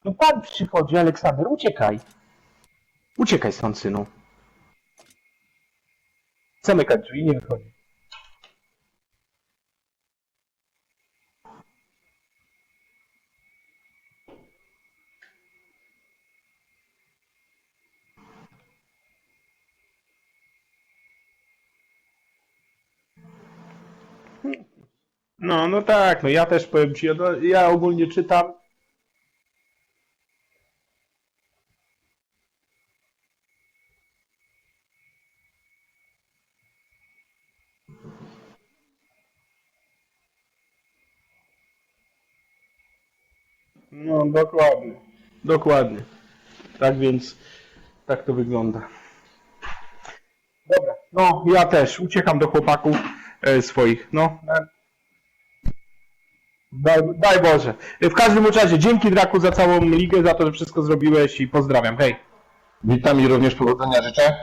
No pan przychodzi, Aleksander, uciekaj. Uciekaj stąd, synu. Zamykać drzwi, nie wychodzi. No tak, no ja też powiem ci, ja ogólnie czytam. No dokładnie, dokładnie. Tak więc, tak to wygląda. Dobra, no ja też uciekam do chłopaków swoich, no. Daj Boże. W każdym razie, dzięki Draku za całą ligę, za to, że wszystko zrobiłeś i pozdrawiam. Hej. Witam i również powodzenia życzę.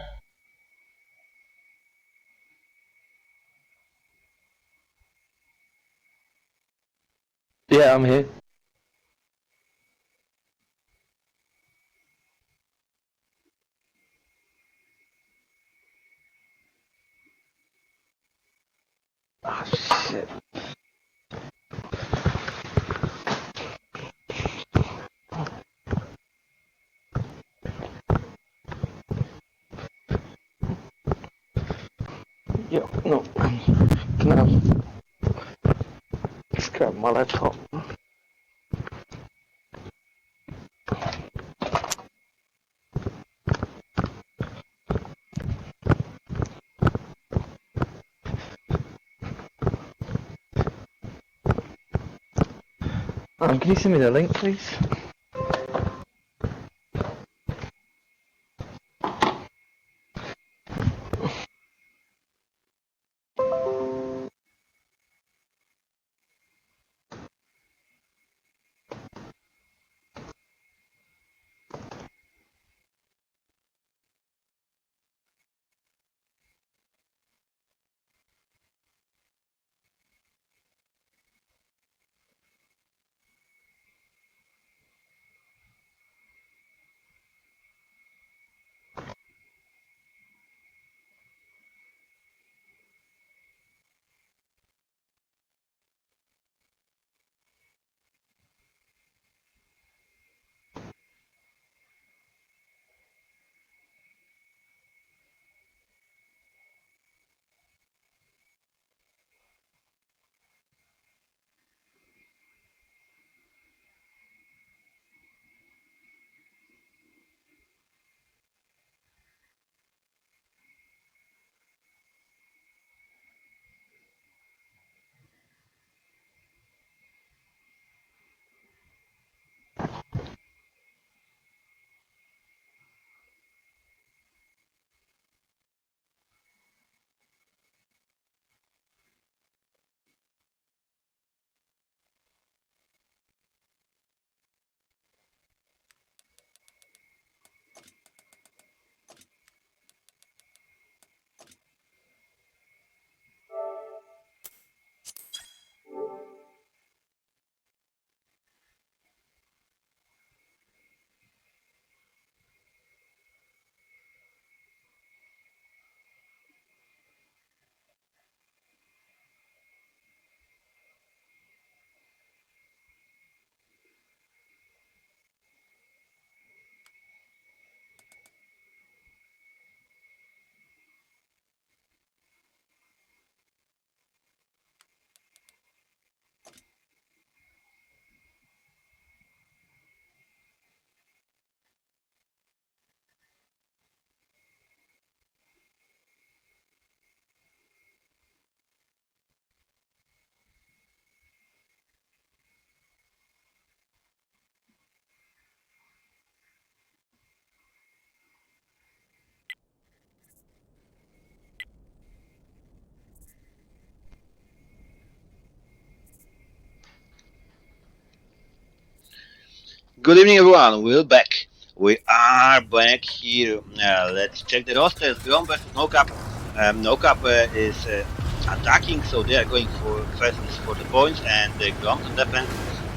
Yeah, I'm here. Ah, shit. Yo, no. Can I just grab my laptop? Can you send me the link, please? Good evening, everyone. We're back. We are back here. Let's check the roster. Grom versus NoCap. NoCap is attacking, so they are going for first for the points, and Grom's on defense.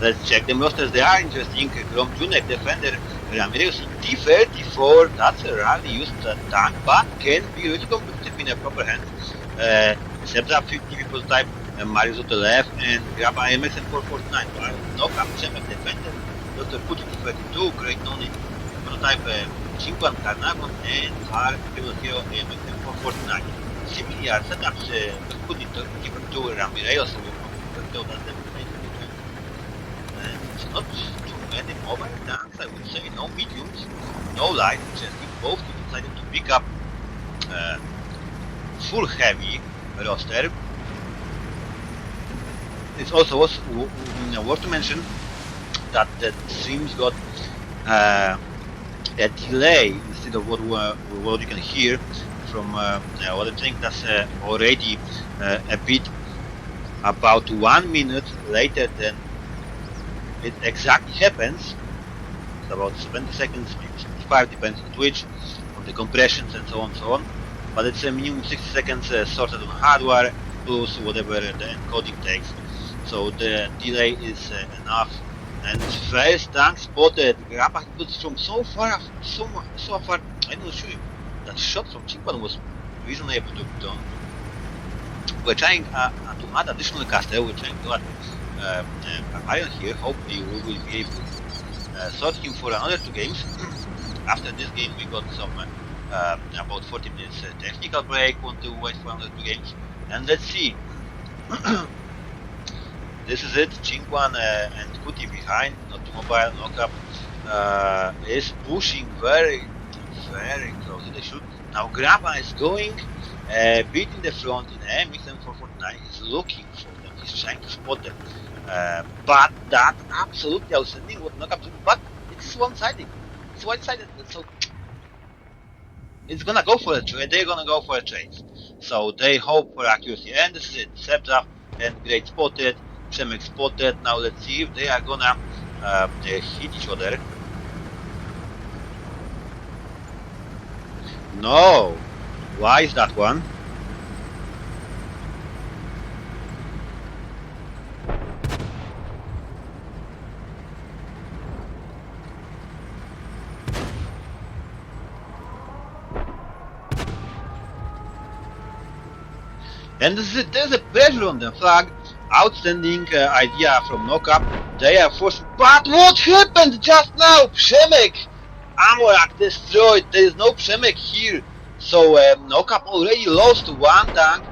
Let's check them rosters. They are interesting. Grom Junek, defender, Ramirez in T34. That's a rarely used tank, but can be really competitive in a proper hands. Sebza 50 people type, Marius on the left, and grab IMX and 449. While Knockup, Chemek, defender, Dr. Putin T32, Great Noni, monotype, Chinquan Carnarvon, and Har People Hero AMX and 449. Similar setups, Putin T32, Ramirez, so that's the it's not too many mobile tanks, I would say, no mediums, no light, interesting. Both teams decided to pick up full heavy roster. It's also worth to mention that the streams got a delay instead of what you can hear from what I think that's already a bit about 1 minute later than it exactly happens. It's about 70 seconds, maybe 65, depends on Twitch, on the compressions and so on, so on. But it's a minimum 60 seconds sorted on hardware plus whatever the encoding takes. So the delay is enough. And first tank spotted. Grappa puts from so far. I'm not sure that shot from Chimpan was reasonable to be done. We're trying to add additional caster. We're trying to add Iron here. Hopefully we will be able to sort him for another 2 games. After this game we got some about 40 minutes technical break. Want to wait for another 2 games, and let's see. This is it. Chingwan and Kuti behind, not mobile. Knockup is pushing very close. They should now. Grappa is going a bit in the front in MX and 449. He's looking for them. He's trying to spot them. But that's absolutely outstanding what Knockup did. But it's one-sided. It's one-sided. So it's gonna go for a trade. They're gonna go for a trade. So they hope for accuracy. And this is it. Sebza and Great spotted. Przemek spotted. Now let's see if they are gonna hit each other. No. Why is that one? And there's a pressure on the flag. Outstanding idea from Knockup. They are forced. But what happened just now? Przemek! Amorak destroyed. There is no Przemek here. So Knockup already lost 1 tank.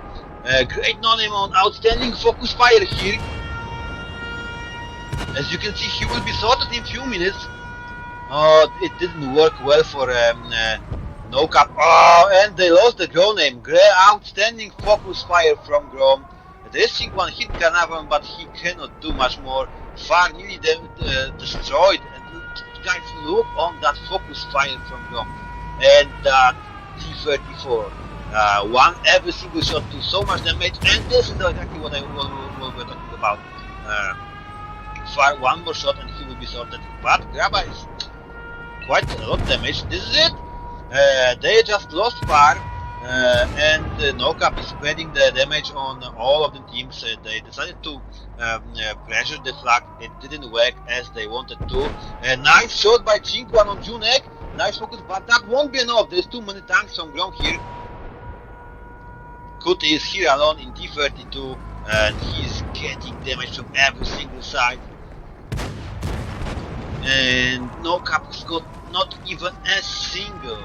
Great Nonymon, outstanding focus fire here. As you can see, he will be sorted in few minutes. Oh, it didn't work well for Knockup. Oh, and they lost the Grom name. Outstanding focus fire from Grom. There is one hit Carnarvon, but he cannot do much more. Far nearly destroyed. And guys, look on that focus fire from Grom. And that T34. One every single shot to so much damage. And this is exactly what we're talking about. Fire 1 more shot and he will be sorted. But Grappa is quite a lot of damage. This is it. They just lost Far. And Knockup is spreading the damage on all of the teams. They decided to pressure the flag. It didn't work as they wanted to. Nice shot by Chinquan on Junek. Nice focus, but that won't be enough. There's too many tanks from ground here. Kuti is here alone in T32 and he's getting damage from every single side. And Knockup's got not even a single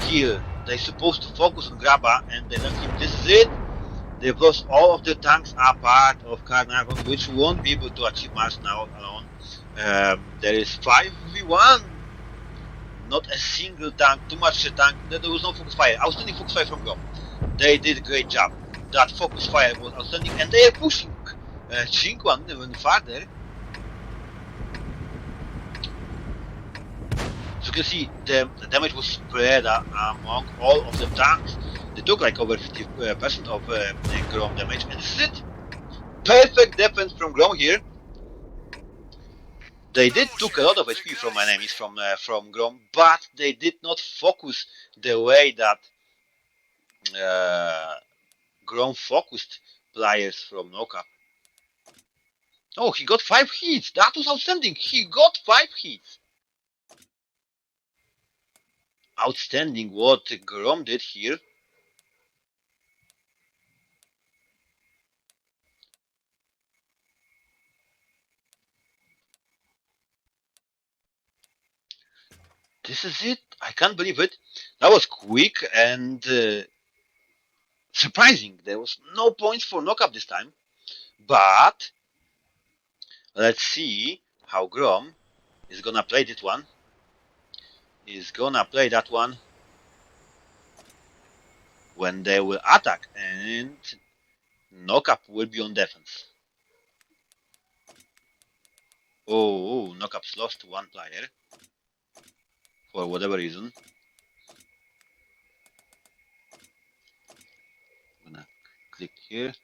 kill. They're supposed to focus on Grappa and they let him. This is it. They've lost all of the tanks are part of Carnarvon, which won't be able to achieve much now alone. There is 5v1. Not a single tank, too much tank. There was no focus fire. Outstanding focus fire from Grom. They did a great job. That focus fire was outstanding and they are pushing Chinquan even further. So you can see the damage was spread among all of the tanks. They took like over 50% of Grom damage, and this is it. Perfect defense from Grom here. They did took a lot of HP from enemies from Grom, but they did not focus the way that Grom focused players from Knockup. Oh, he got 5 hits. That was outstanding. He got 5 hits. Outstanding what Grom did here. This is it. I can't believe it. That was quick and surprising. There was no points for knockup this time. But let's see how Grom is gonna play this one. He's gonna play that one when they will attack, and knockup will be on defense. Oh, knockup's lost one player for whatever reason. I'm gonna click here.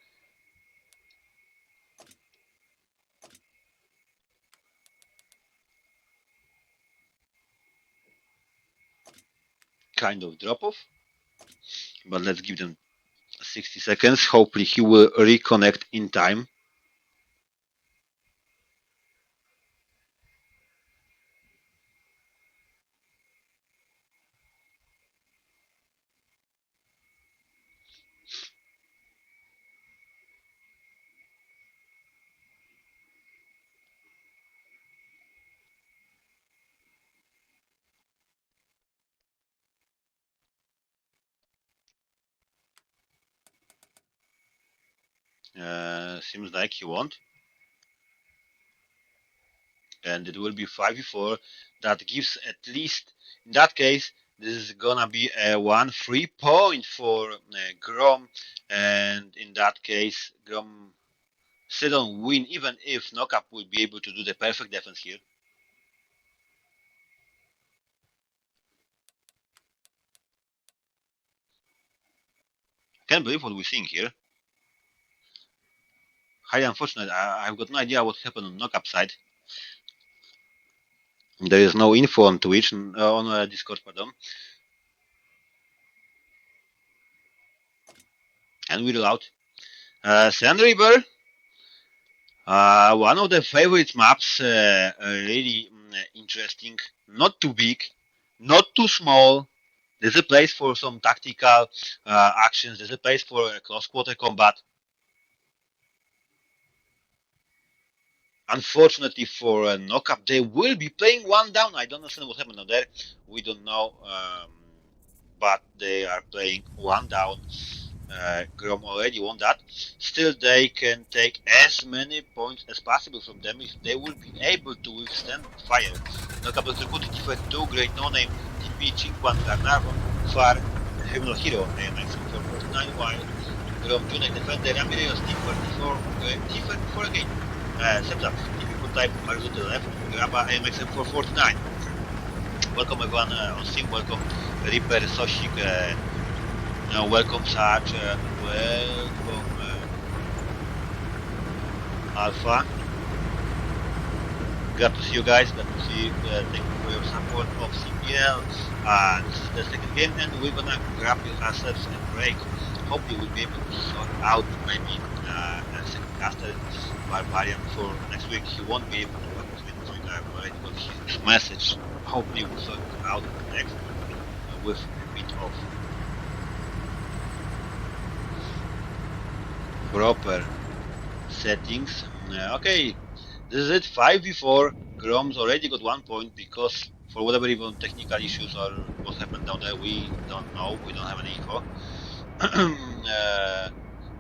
Kind of drop off, but let's give them 60 seconds. Hopefully he will reconnect in time. Seems like he won't. And it will be 5v4. That gives at least, in that case, this is gonna be a 1 free point for Grom. And in that case, Grom still don't win, even if Knockup will be able to do the perfect defense here. Can't believe what we're seeing here. Highly unfortunate. I've got no idea what happened on Knockup side. There is no info on Twitch, on Discord, pardon. And we're out. Sand River, one of the favorite maps, really interesting. Not too big, not too small. There's a place for some tactical actions. There's a place for close quarter combat. Unfortunately for Knockup, they will be playing one down. I don't understand what happened there. We don't know, but they are playing one down. Grom already won that. Still, they can take as many points as possible from them if they will be able to withstand fire. Knockup executed defeat 2 great no-name TP Chinkwan Carnarvon, Far, Criminal Hero, AMX for 49, while Grom Junek defender Ramirez T44, T44 again. Septa, if you could type Mario to the left, Graba AMX for 49. Welcome everyone on Steam, welcome Reaper, Soshik, welcome Sarge, welcome Alpha. Glad to see you guys, glad to see you, thank you for your support of CPL. This is the second game and we're gonna grab ourselves a break. Hopefully we'll be able to sort out maybe a second caster Barbarian for next week. He won't be able to work with me, I've already got his message. Hopefully we'll sort it out next with a bit of proper settings. Okay, this is it. 5v4. Grom's already got 1 point because for whatever reason, technical issues or what happened down there, we don't know. We don't have any info.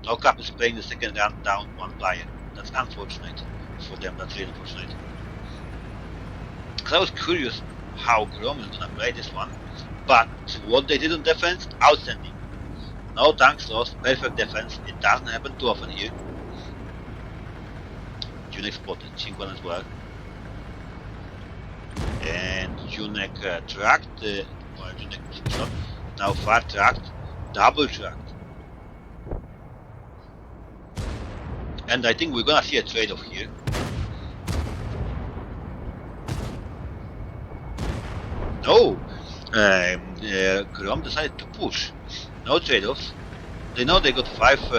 Knockup is playing the second round down 1 player. That's unfortunate for them. That's really unfortunate. Because I was curious how Grom is gonna play this one, but what they did on defense, outstanding. No tanks lost, perfect defense. It doesn't happen too often here. Junek spotted, Chinkwan as well. And Junek tracked, well, Junek was shot. Now Far tracked, double tracked. And I think we're gonna see a trade-off here. No! Grom decided to push. No trade-offs. They know they got 5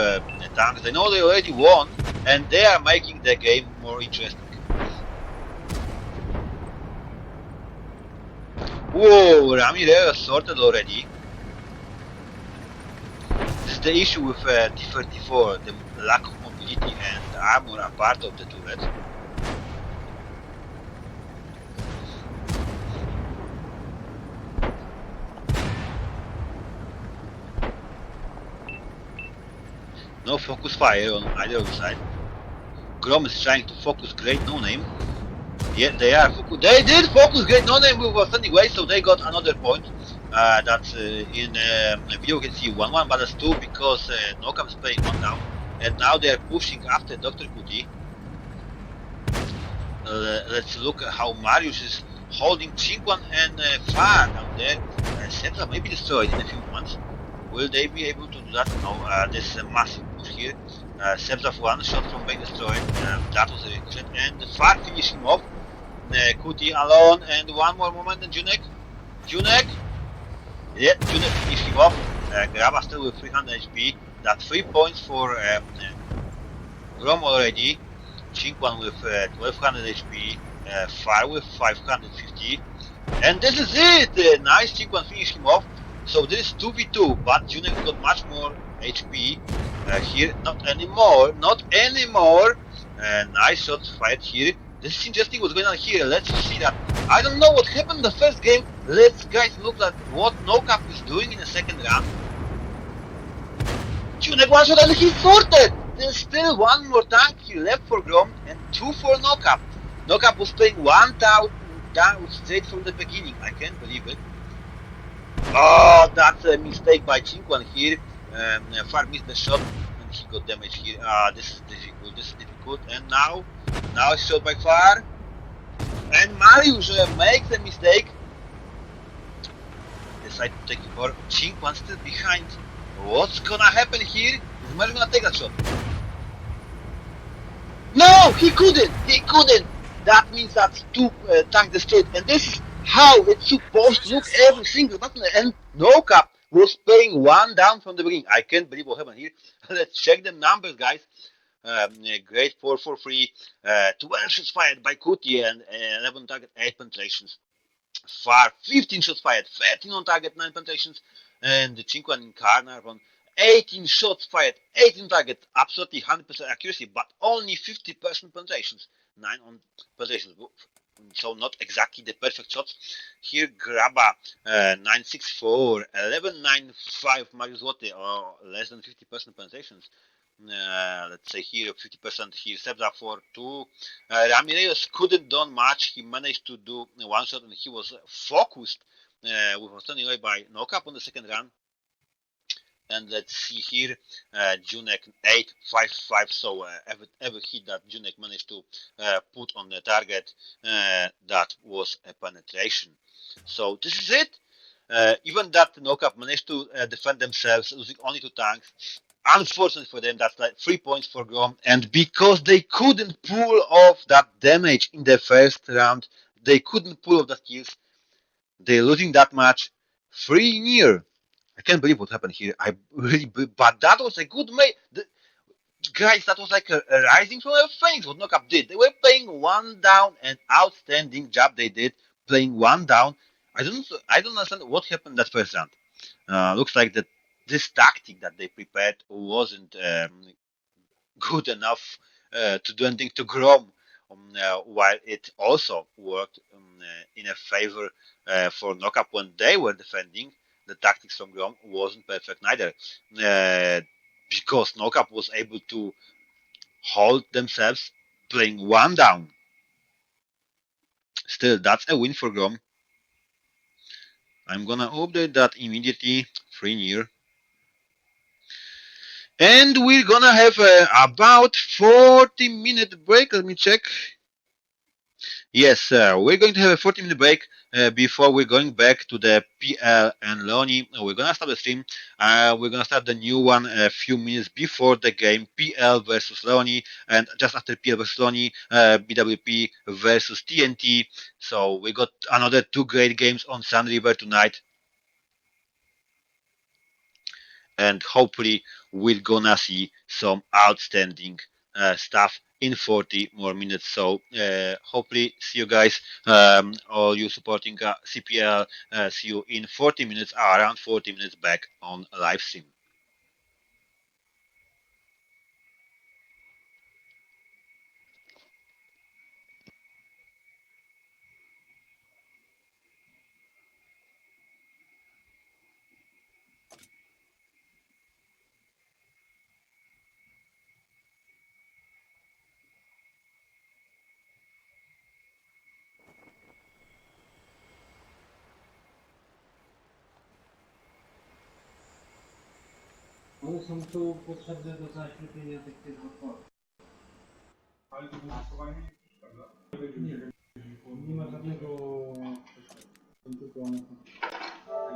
tanks. They know they already won, and they are making the game more interesting. Whoa, Ramirez sorted already. This is the issue with T-34. The lack of mobility and armor are part of the turret. No focus fire on either side. Grom is trying to focus Great No Name. Yeah, they are. They did focus Great No Name with a standing way, so they got another point. That's in video you can see 1-1, but that's 2 because Nokam is playing 1 down, and now they are pushing after Dr. Kuti. Let's look at how Marius is holding Chinquan and Far down there. Setra may be destroyed in a few months. Will they be able to do that? No, this massive push here. Sebzaf 1 shot from being destroyed. That was a ricochet. And Far finish him off. Kuti alone. And one more moment. And Junek. Yeah, Junek finish him off. Graba still with 300 HP. That's 3 points for Grom already. Chinquan with 1200 HP. Far with 550. And this is it! Nice Chinquan finish him off. So this is 2v2, but Junek got much more HP here. Not anymore. Nice shot fired here. This is interesting what's going on here. Let's see that. I don't know what happened in the first game. Let's guys look at what NoCap is doing in the second round. Junek one shot and he's sorted! There's still one more tank here left for Grom and 2 for NoCap. NoCap was playing 1 down straight from the beginning. I can't believe it. Oh, that's a mistake by Chinquan here. Far missed the shot and he got damage here. This is difficult. And now it's shot by Far. And Marius makes a mistake. Decide to take it for Chinquan still behind. What's gonna happen here? Is Marius gonna take that shot? No, he couldn't. That means that's 2 tanks destroyed. And this is how it's supposed to look every single button. And NoCap was playing 1 down from the beginning. I can't believe what happened here. Let's check the numbers, guys. Great 4-for-3, 12 shots fired by Kuti and 11 target, 8 penetrations. Far 15 shots fired, 13 on target, 9 penetrations. And the Chinquan in Karnar on 18 shots fired, 18 target, absolutely 100% accuracy, but only 50% penetrations. 9 on penetrations. So not exactly the perfect shots. Here Graba 964, 1195 Marius Złoty, or less than 50% penetrations. Let's say here 50% here. Sebza for 2. Ramirez couldn't do much. He managed to do 1 shot and he was focused with a standing away by NoCap on the second run. And let's see here, Junek 855. So every hit that Junek managed to put on the target, that was a penetration. So this is it. Even that NoCap managed to defend themselves, losing only 2 tanks. Unfortunately for them, that's like 3 points for Grom. And because they couldn't pull off that damage in the first round, they couldn't pull off that kills. They're losing that match 3-0. I can't believe what happened here. But that was a good guys, that was like a rising from a phoenix. What NoCap did, they were playing 1 down, and outstanding job they did playing 1 down. I don't understand what happened that first round. Looks like that this tactic that they prepared wasn't good enough to do anything to Grom. While it also worked in a favor for NoCap when they were defending. The tactics from Grom wasn't perfect neither, because NoCap was able to hold themselves playing 1 down. Still, that's a win for Grom. I'm gonna update that immediately. 3-0. And we're gonna have about 40-minute break. Let me check. Yes, we're going to have a 40-minute break before we're going back to the PL and Loni. We're going to start the stream. We're going to start the new one a few minutes before the game, PL versus Loni, and just after PL versus Loni, BWP versus TNT. So we got another 2 great games on Sun River tonight. And hopefully we're gonna see some outstanding stuff in 40 more minutes. So hopefully see you guys, all you supporting CPL. See you in 40 minutes, around 40 minutes back on live stream. One są tu potrzebne do zaślepienia tych otworów. Ale to wystosowanie nie, nie ma żadnego są tylko one są.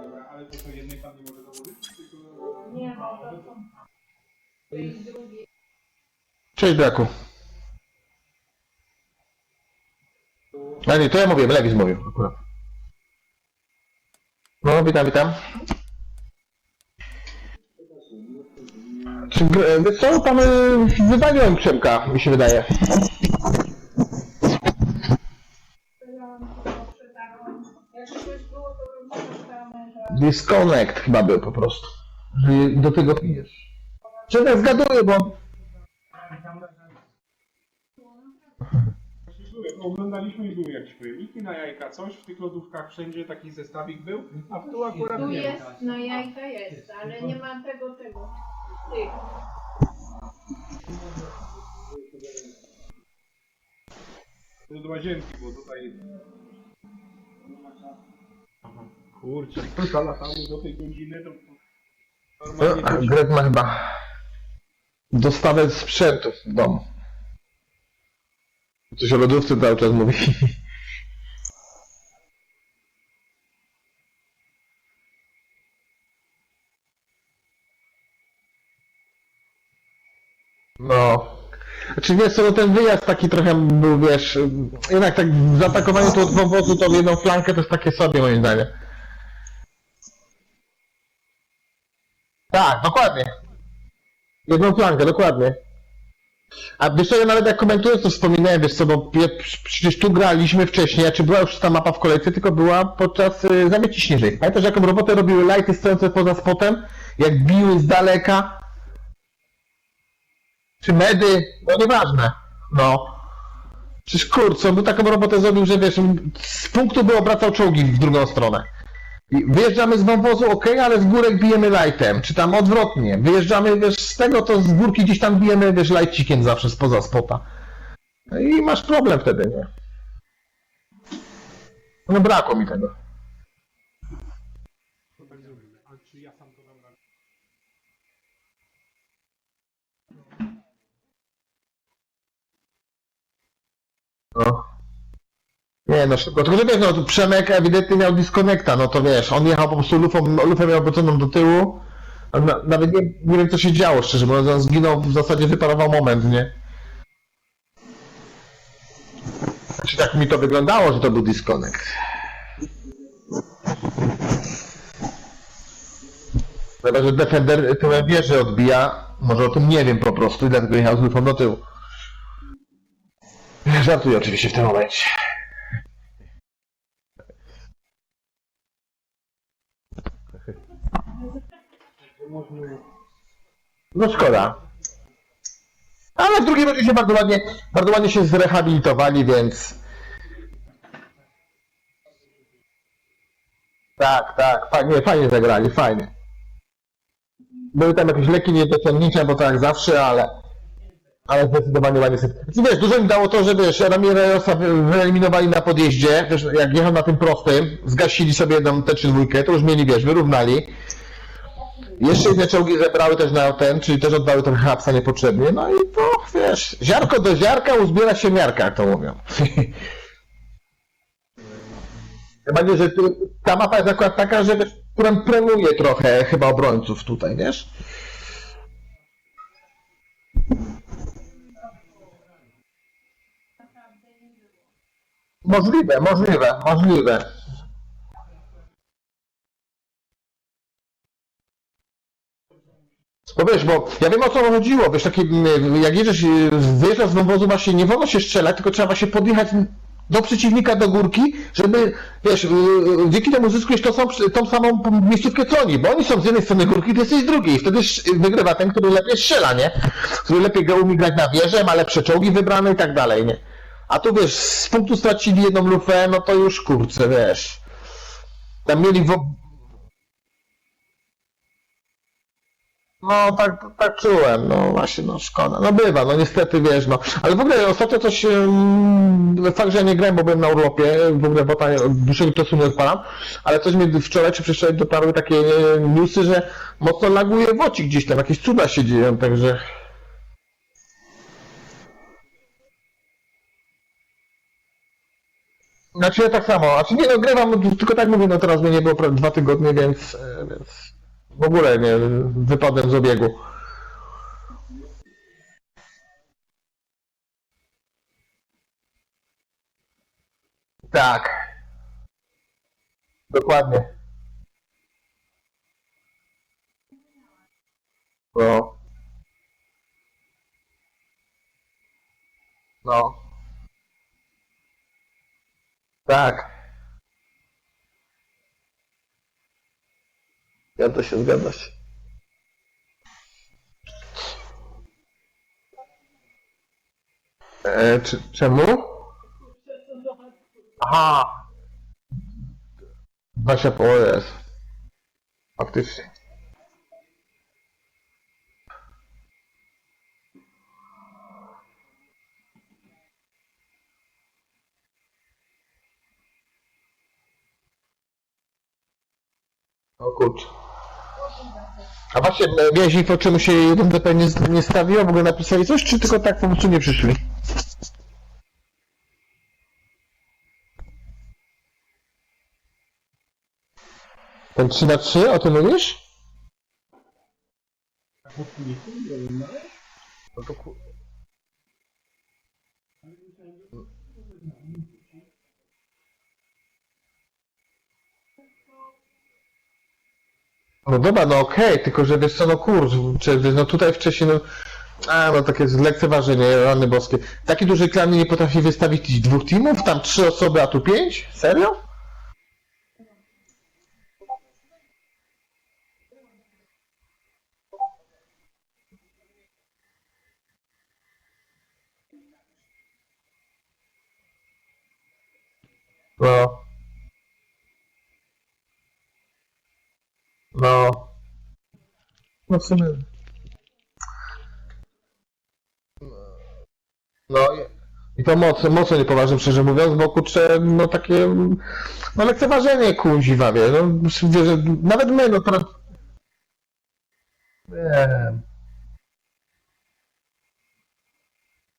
Dobra, ale to jednej pan nie może założyć? Tylko... Nie, to jest drugi. Cześć Draku. A nie, to ja mówię, Lewis mówił akurat. No, witam. Wiesz co, tam wywaliłem Przemka, mi się wydaje. Disconnect chyba był po prostu. Że do tego pijesz. Czy tak zgaduję, bo... Oglądaliśmy i były jakieś pojemniki na jajka, coś w tych lodówkach, wszędzie taki zestawik był, a tu akurat Tu nie ma. jest, na jajka jest, ale nie ma tego. Tych. To do łazienki, bo tutaj... Aha. Kurczę, to latało do tej godziny, to... Normalnie Greg ma chyba dostawę sprzętu w domu. Coś o lodówce cały czas mówi. No. Znaczy wiesz co, no ten wyjazd taki trochę był, wiesz, jednak tak zaatakowanie tu od wąwozu tą jedną flankę to jest takie sobie moim zdaniem. Tak, dokładnie. Jedną flankę, dokładnie. A wiesz co, ja nawet jak komentując to wspominałem, wiesz co, bo przecież tu graliśmy wcześniej, a czy była już ta mapa w kolejce, tylko była podczas zamieci śnieżnej. Pamiętasz jaką robotę robiły lighty stojące poza spotem? Jak biły z daleka? Czy medy? No nieważne. No. Przecież kurczę, on by taką robotę zrobił, że wiesz, z punktu by obracał czołgi w drugą stronę. I wyjeżdżamy z wąwozu, ok, ale z górek bijemy lightem, czy tam odwrotnie. Wyjeżdżamy, wiesz, z tego, to z górki gdzieś tam bijemy, wiesz, lightcikiem zawsze spoza spota. No i masz problem wtedy, nie? No brakło mi tego. to tak zrobimy. A czy ja sam to dam radę? No. Nie no, szybko. Tylko że wiesz, no Przemek ewidentnie miał disconnecta, no to wiesz, on jechał po prostu lufę miał obróconą do tyłu. Nawet nie wiem co się działo, szczerze mówiąc, on zginął, w zasadzie wyparował moment, nie? Znaczy tak mi to wyglądało, że to był disconnect. Chyba, że Defender tyłem wieży odbija, może o tym nie wiem po prostu i dlatego jechał z lufą do tyłu. Żartuję oczywiście w tym momencie. No szkoda. Ale w drugiej rundzie się bardzo ładnie się zrehabilitowali, więc... Tak, fajnie zagrali, fajnie. Były tam jakieś lekkie niedociągnięcia, bo to jak zawsze, ale zdecydowanie ładnie sobie... Wiesz, dużo im dało to, że wiesz, Ramirosa wyeliminowali na podjeździe, wiesz, jak jechał na tym prostym, zgasili sobie jedną tę czy dwójkę, to już mieli, wiesz, wyrównali. Jeszcze inne czołgi zebrały też na ten, czyli też oddały trochę hapsa niepotrzebnie, no i to, wiesz, ziarko do ziarka uzbiera się miarka, jak to mówią. Chyba nie, że ta mapa jest akurat taka, że wiesz, która premiuje trochę chyba obrońców tutaj, wiesz? Możliwe. Bo wiesz, bo ja wiem o co chodziło, wiesz, takie, jak jedziesz, wyjeżdżasz z wąwozu, właśnie nie wolno się strzelać, tylko trzeba się podjechać do przeciwnika, do górki, żeby, wiesz, dzięki temu zyskujesz tą samą miejscówkę co oni, bo oni są z jednej strony górki, ty jesteś z drugiej, wtedy wygrywa ten, który lepiej strzela, nie? Który lepiej umie grać na wieżę, ma lepsze czołgi wybrane i tak dalej, nie? A tu wiesz, z punktu stracili jedną lufę, no to już kurczę, wiesz. Tam mieli No, tak czułem, no właśnie, no szkoda. No bywa, no niestety, wiesz, no. Ale w ogóle ostatnio coś, fakt, że ja nie grałem, bo byłem na urlopie, w ogóle bo dłuższego czasu nie odpalam, ale coś mi wczoraj czy przedwczoraj dotarły takie newsy, że mocno laguje wocik gdzieś tam, jakieś cuda się dzieją, także... Znaczy ja tak samo, znaczy nie no, grywam, tylko tak mówię, no teraz mnie nie było prawie 2 tygodnie, więc w ogóle nie, wypadłem z obiegu. Tak, dokładnie. No, no, tak. Zgadza się, zgadza się. Czemu? Aha, Basia po jest. Faktycznie. O kurczę. A właśnie, miałeś info, czemu się 1DP nie stawiło? W ogóle napisali coś, czy tylko tak po prostu nie przyszli? Ten 3x3, o tym mówisz? No to No dobra, no okej, tylko że wiesz co, no kurczę, no tutaj wcześniej, no... no takie lekceważenie, rany boskie. Taki duży klan nie potrafi wystawić 2 teamów? Tam 3 osoby, a tu 5? Serio? No, no, no w sumie, no i to mocno niepoważne, szczerze mówiąc, bo kurczę, no takie, no lekceważenie kuźwa, wie, no, wie, że nawet my, no teraz, nie,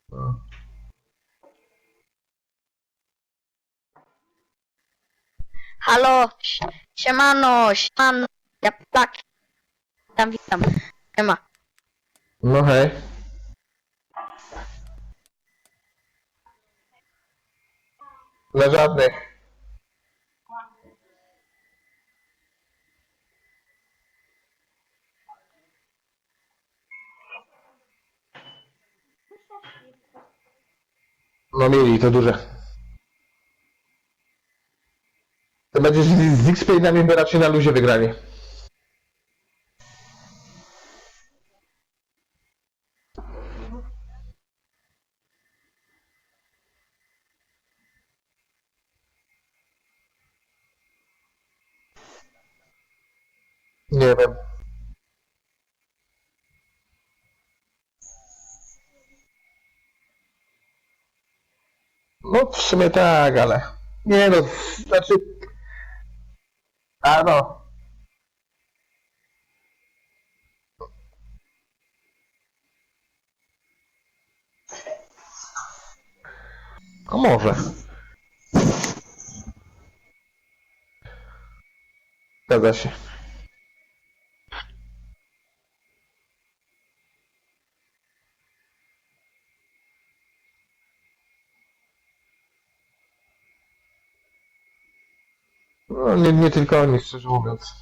no. Halo, siemano, siemano, ja tak, witam, siema. No hej, dla żadnych, no mieli to duże. To będziesz z X-Painami by raczej na luzie wygrali. Nie wiem. No w sumie tak, ale... Nie no, znaczy... A no, a może. Zgadza się. No nie tylko oni, szczerze mówiąc.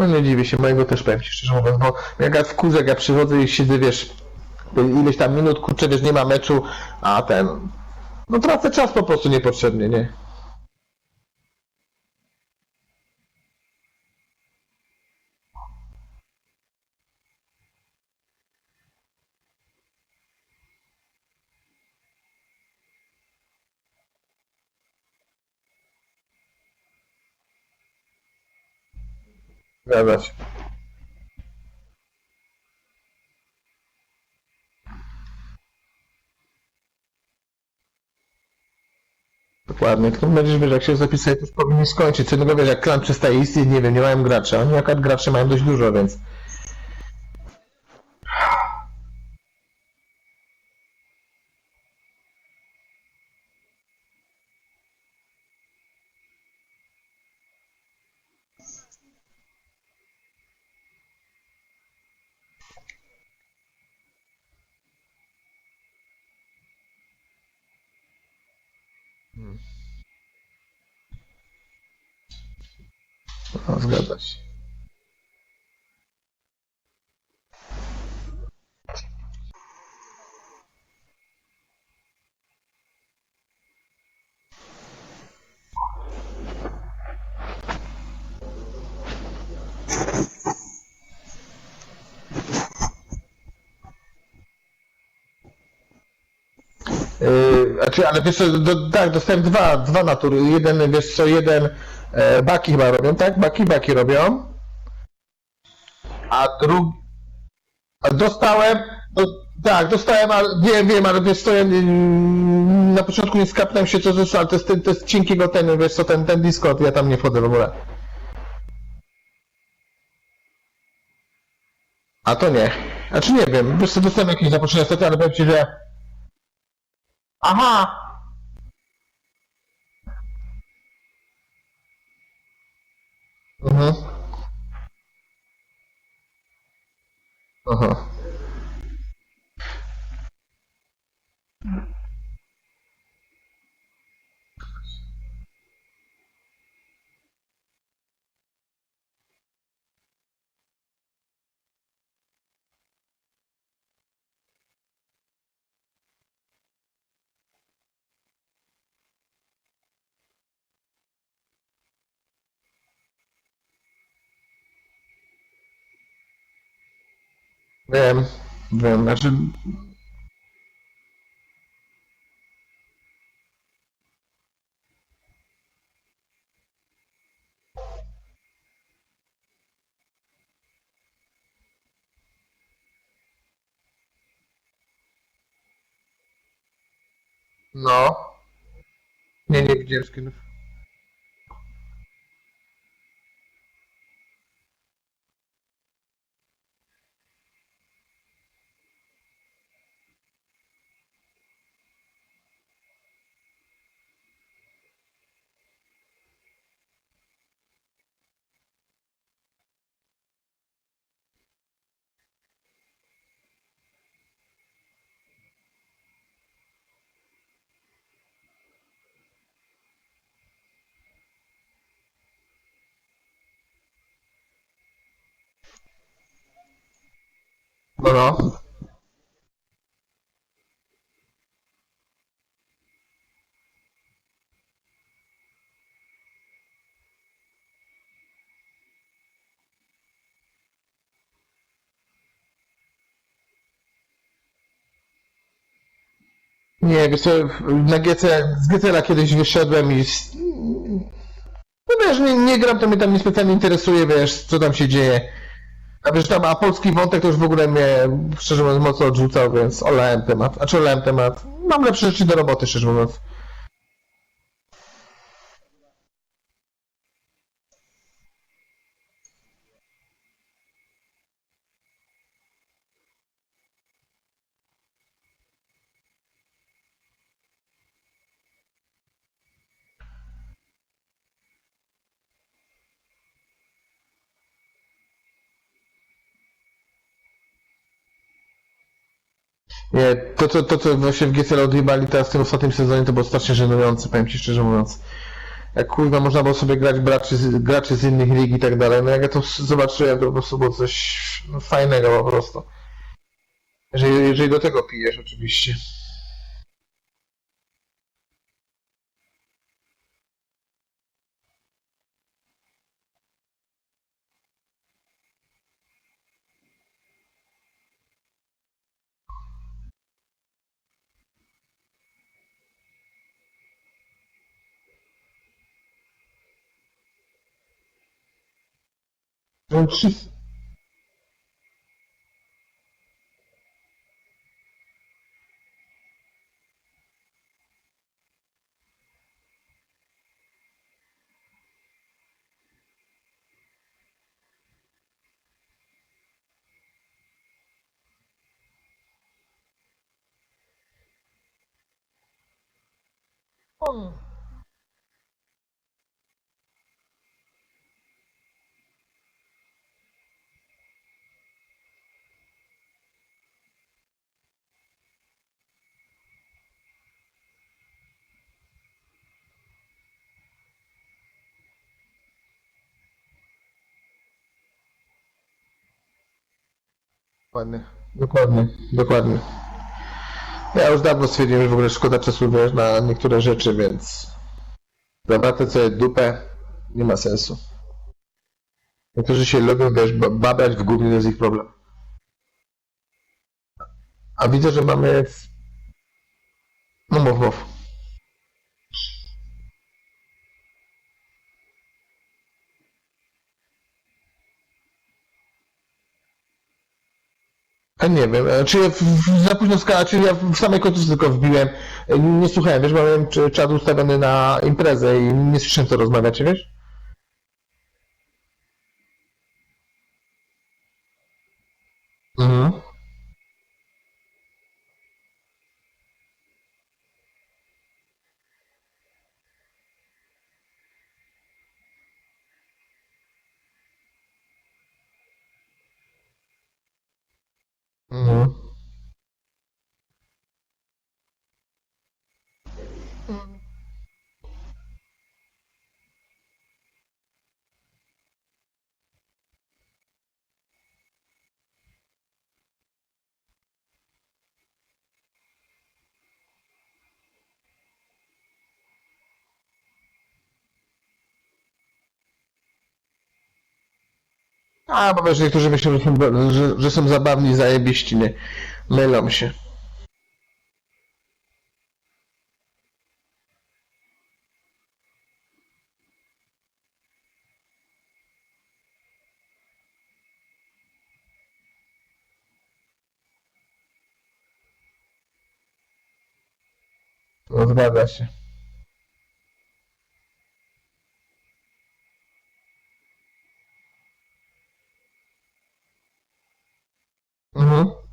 No nie dziwię się, mojego też powiem ci szczerze mówiąc, bo jak ja wkurzę, jak ja przychodzę i siedzę, wiesz, ileś tam minut, kurczę, wiesz, nie ma meczu, a ten... No tracę czas po prostu niepotrzebnie, nie? Zgadza się. Dokładnie, tylko będziesz, wiesz, jak się zapisać, to już powinni skończyć. Co innego, wiesz, jak klan przestaje istnieć, nie wiem, nie mają graczy, a oni akurat graczy mają dość dużo, więc... No, zgadza się. Znaczy, ale wiesz co, tak, dostałem dwa natury. Jeden, wiesz co, baki chyba robią, tak? Baki robią. A drugi... A dostałem... Tak, dostałem, ale wiem, ale wiesz co, ja na początku nie skapnąłem się, co zresztą, ale to jest cienkiego wiesz co, ten Discord, ja tam nie wchodzę w ogóle. A to nie. Znaczy nie wiem, wiesz co, dostałem jakieś zaproszenia stety, ale powiem ci, że... Aha! Mhm. Aha. Wiem, znaczy... No. Nie widziałem skinów. No. Nie, wiesz co, na z GCL-a kiedyś wyszedłem i... No wiesz, nie gram, to mnie tam niespecjalnie interesuje, wiesz, co tam się dzieje. A wiesz, a polski wątek to już w ogóle mnie, szczerze mówiąc, mocno odrzucał, więc olałem temat. A czy olałem temat? Mam lepsze rzeczy do roboty, szczerze mówiąc. Nie, to co właśnie w GCL odjebali teraz w tym ostatnim sezonie, to było strasznie żenujące, powiem ci szczerze mówiąc. jak kurwa można było sobie grać graczy z innych lig i tak dalej. No jak ja to zobaczyłem, to po prostu było coś no, fajnego po prostu. Jeżeli do tego pijesz oczywiście. No, Dokładnie, dokładnie, dokładnie. Ja już dawno stwierdziłem, że w ogóle szkoda czasu wiesz, na niektóre rzeczy, więc zawracać sobie dupę nie ma sensu. Niektórzy się lubią, wiesz, babrać w gównie, to jest ich problem. A widzę, że mamy... No mów. A nie wiem, czy ja za późno skala, czy ja w samej końcówce tylko wbiłem. Nie słuchałem, wiesz, bo miałem czat ustawiony na imprezę i nie słyszałem co rozmawiacie, wiesz? Mhm. Mhm. A, bo wiesz, niektórzy myślą, że są zabawni, zajebiści, nie? Mylą się. No, zgadza się. Mhm.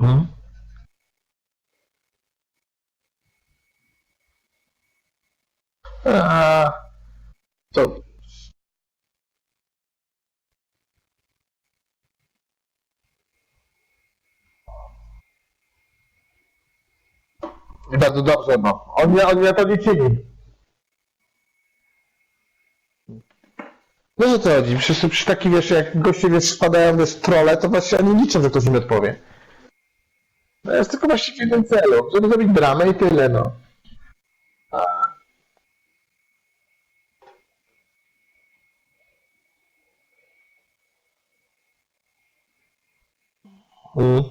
Mhm. A, to bardzo dobrze, bo oni na to liczyli. No o co chodzi? Przy taki wiesz, jak goście wiesz, spadają wiesz, trolle, to właśnie oni liczą, że ktoś im odpowie. No jest tylko właściwie w jednym celu, żeby zrobić bramę i tyle, no. Mm.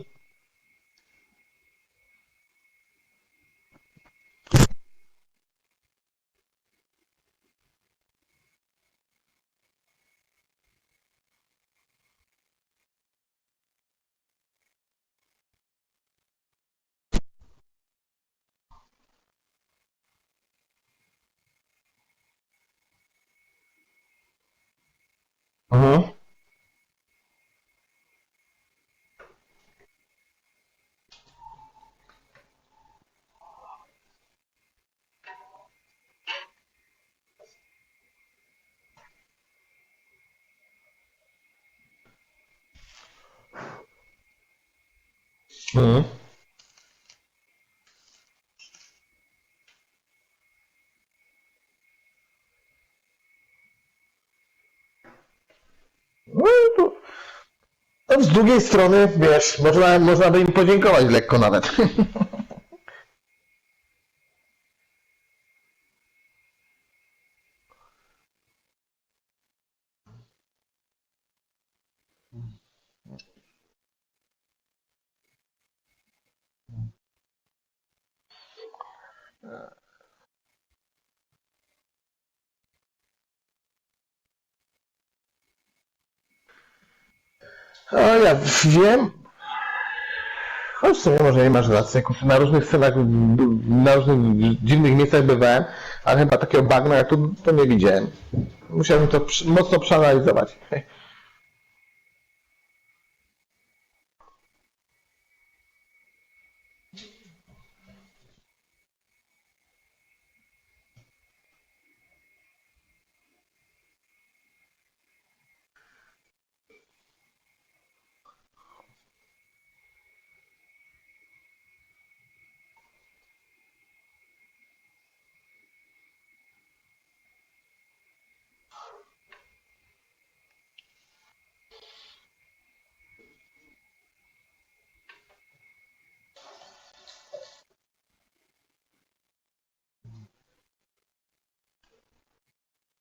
Mhm. Mhm. No, to, z drugiej strony, wiesz, można by im podziękować lekko nawet. A ja wiem, choć w sumie może nie masz racji, kurczę, na różnych scenach, na różnych dziwnych miejscach bywałem, ale chyba takiego bagna jak tu to nie widziałem. Musiałem to mocno przeanalizować.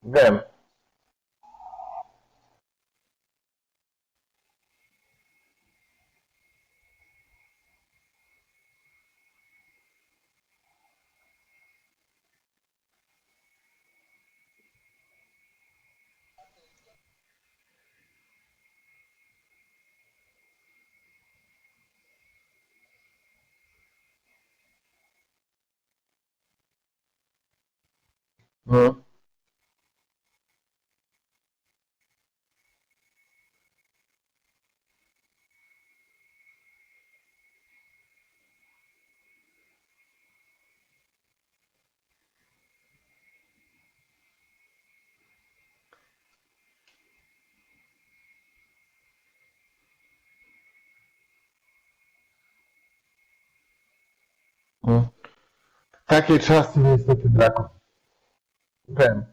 Wiem. No. No. Takie czasy niestety braku. Wiem.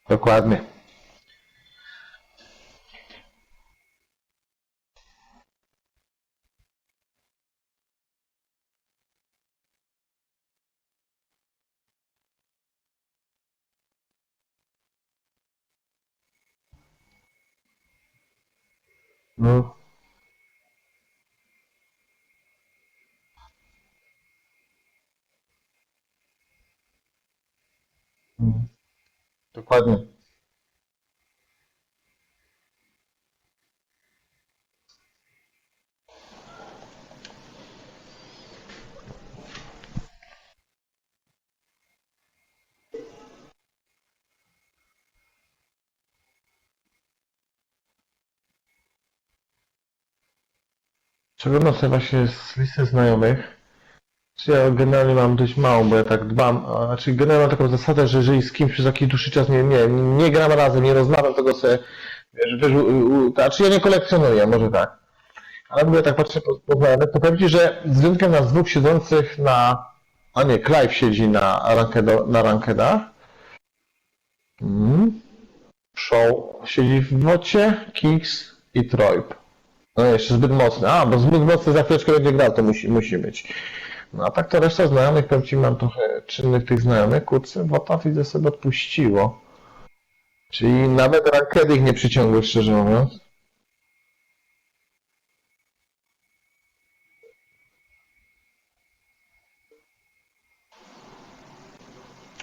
Dokładnie. No. Mm. Dokładnie. Przeglądam sobie właśnie z listy znajomych. Czy ja generalnie mam dość mało, bo ja tak dbam. Znaczy generalnie mam taką zasadę, że jeżeli z kimś przez jakiś dłuższy czas nie gram razem, nie rozmawiam tego sobie, wiesz, znaczy ja nie kolekcjonuję, może tak. Ale mówię, tak patrzę po znajomych, to powiem Ci, że z wyjątkiem nas dwóch siedzących na... A nie, Clive siedzi na rankedach. Mm. Show siedzi w wocie, Kings i Troip. No jeszcze zbyt mocny. A, bo zbyt mocny za chwileczkę będzie grał, to musi być. No a tak to reszta znajomych, powiem Ci, mam trochę czynnych tych znajomych, kurczę, Wota widzę sobie odpuściło. Czyli nawet rankedy ich nie przyciągły, szczerze mówiąc.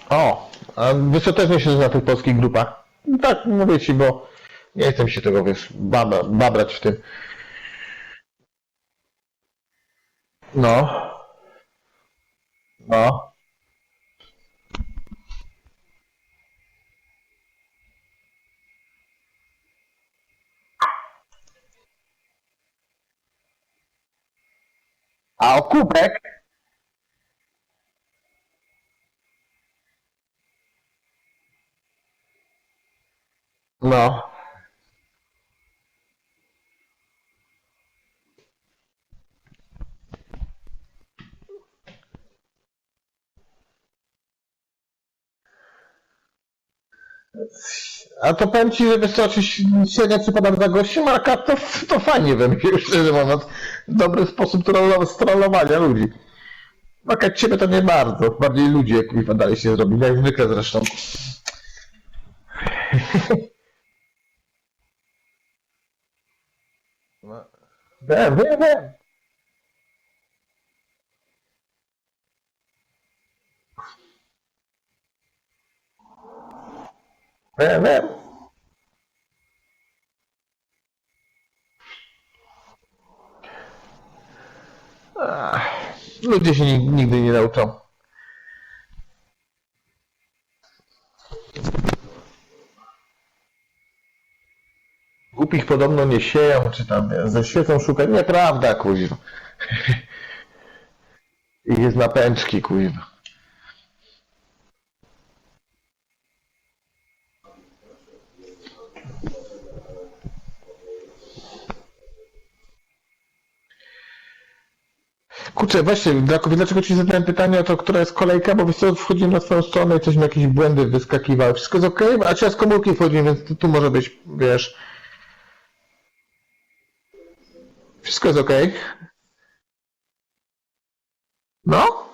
O, a wiesz co, też nie siedzę na tych polskich grupach. Tak, mówię Ci, bo nie chcę mi się tego, wiesz, babrać w tym. No, no. A o kubek? No. A to powiem ci, że wiesz co, czy średnio przypadam za gościem, a to fajnie wymyślił, szczerze mówiąc. Dobry sposób strollowania ludzi. Akad ciebie to nie bardzo, bardziej ludzie jak dalej się zrobi, jak zwykle zresztą. No. Wiem. Wiem. Ach, ludzie się nigdy nie nauczą. Głupich podobno nie sieją, czy tam ze świecą szukać. Nieprawda, kuźwa. I jest na pęczki, kuźwa. Kurczę, właśnie, dlaczego ci zadałem pytanie o to, która jest kolejka, bo wiesz co, wchodziłem na twoją stronę i coś mi jakieś błędy wyskakiwały. Wszystko jest okej? A czy ja z komórki wchodziłem, więc tu może być, wiesz... Wszystko jest okej? No?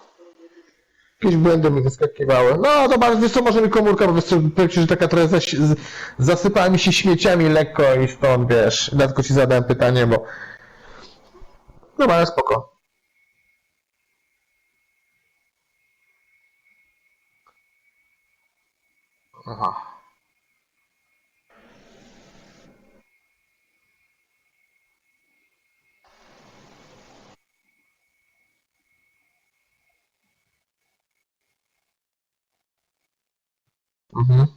Jakieś błędy mi wyskakiwały. No to bardzo, wiesz co, może mi komórka, bo wiesz co, powiem ci, że taka trochę zasypała mi się śmieciami lekko i stąd, wiesz, dlatego ci zadałem pytanie, bo... No ale spoko. Aha. Mhm.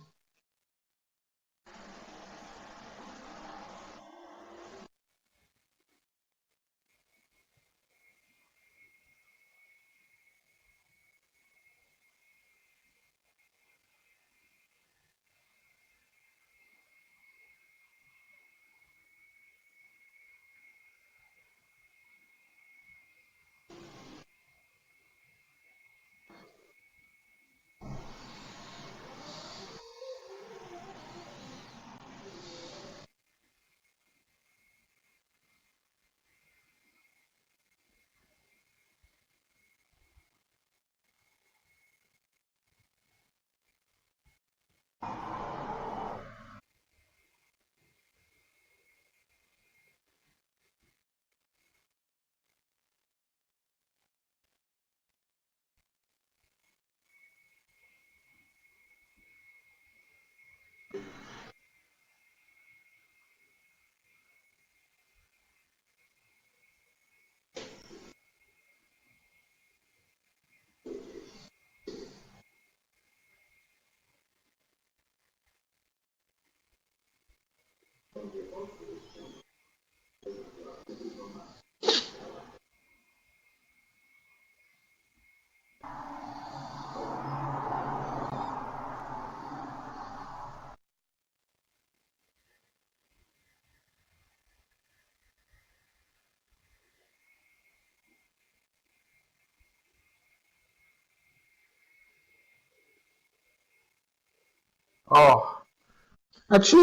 O! Znaczy,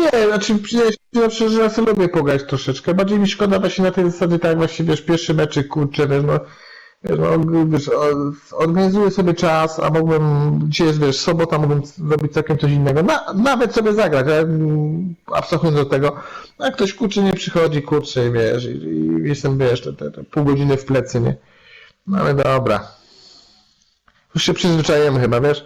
że ja sobie lubię pograć troszeczkę. Bardziej mi szkoda właśnie na tej zasadzie, tak jak właśnie, wiesz, pierwszy meczyk, kurczę, wiesz, wiesz, organizuję sobie czas, a mógłbym, dzisiaj jest, wiesz, sobota, mógłbym zrobić całkiem coś innego. Nawet sobie zagrać, ale abstrahując od tego, a ktoś, kurczę, nie przychodzi, kurczę, wiesz, i jestem, wiesz, te pół godziny w plecy, nie? No ale dobra. Już się przyzwyczajemy chyba, wiesz?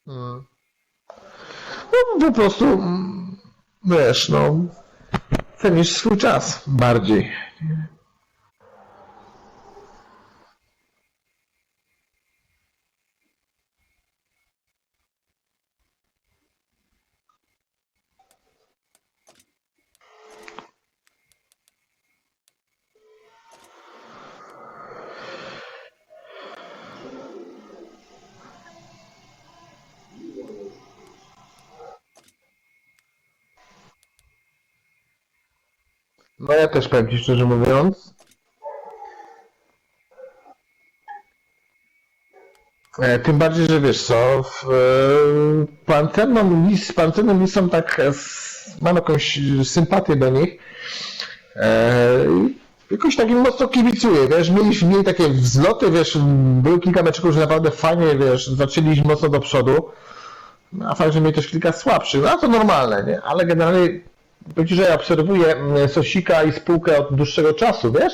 Mm. No po prostu, wiesz, no, cenisz swój czas bardziej. No ja też powiem ci szczerze mówiąc. Tym bardziej, że wiesz co, pancernym listom tak mam jakąś sympatię do nich. Jakoś tak im mocno kibicuję, wiesz, mieli takie wzloty, wiesz, były kilka meczów, że naprawdę fajnie, wiesz, zaczęli iść mocno do przodu, no, a fakt, że mieli też kilka słabszych, no to normalne, nie, ale generalnie powiem ci, że ja obserwuję Sosika i spółkę od dłuższego czasu, wiesz,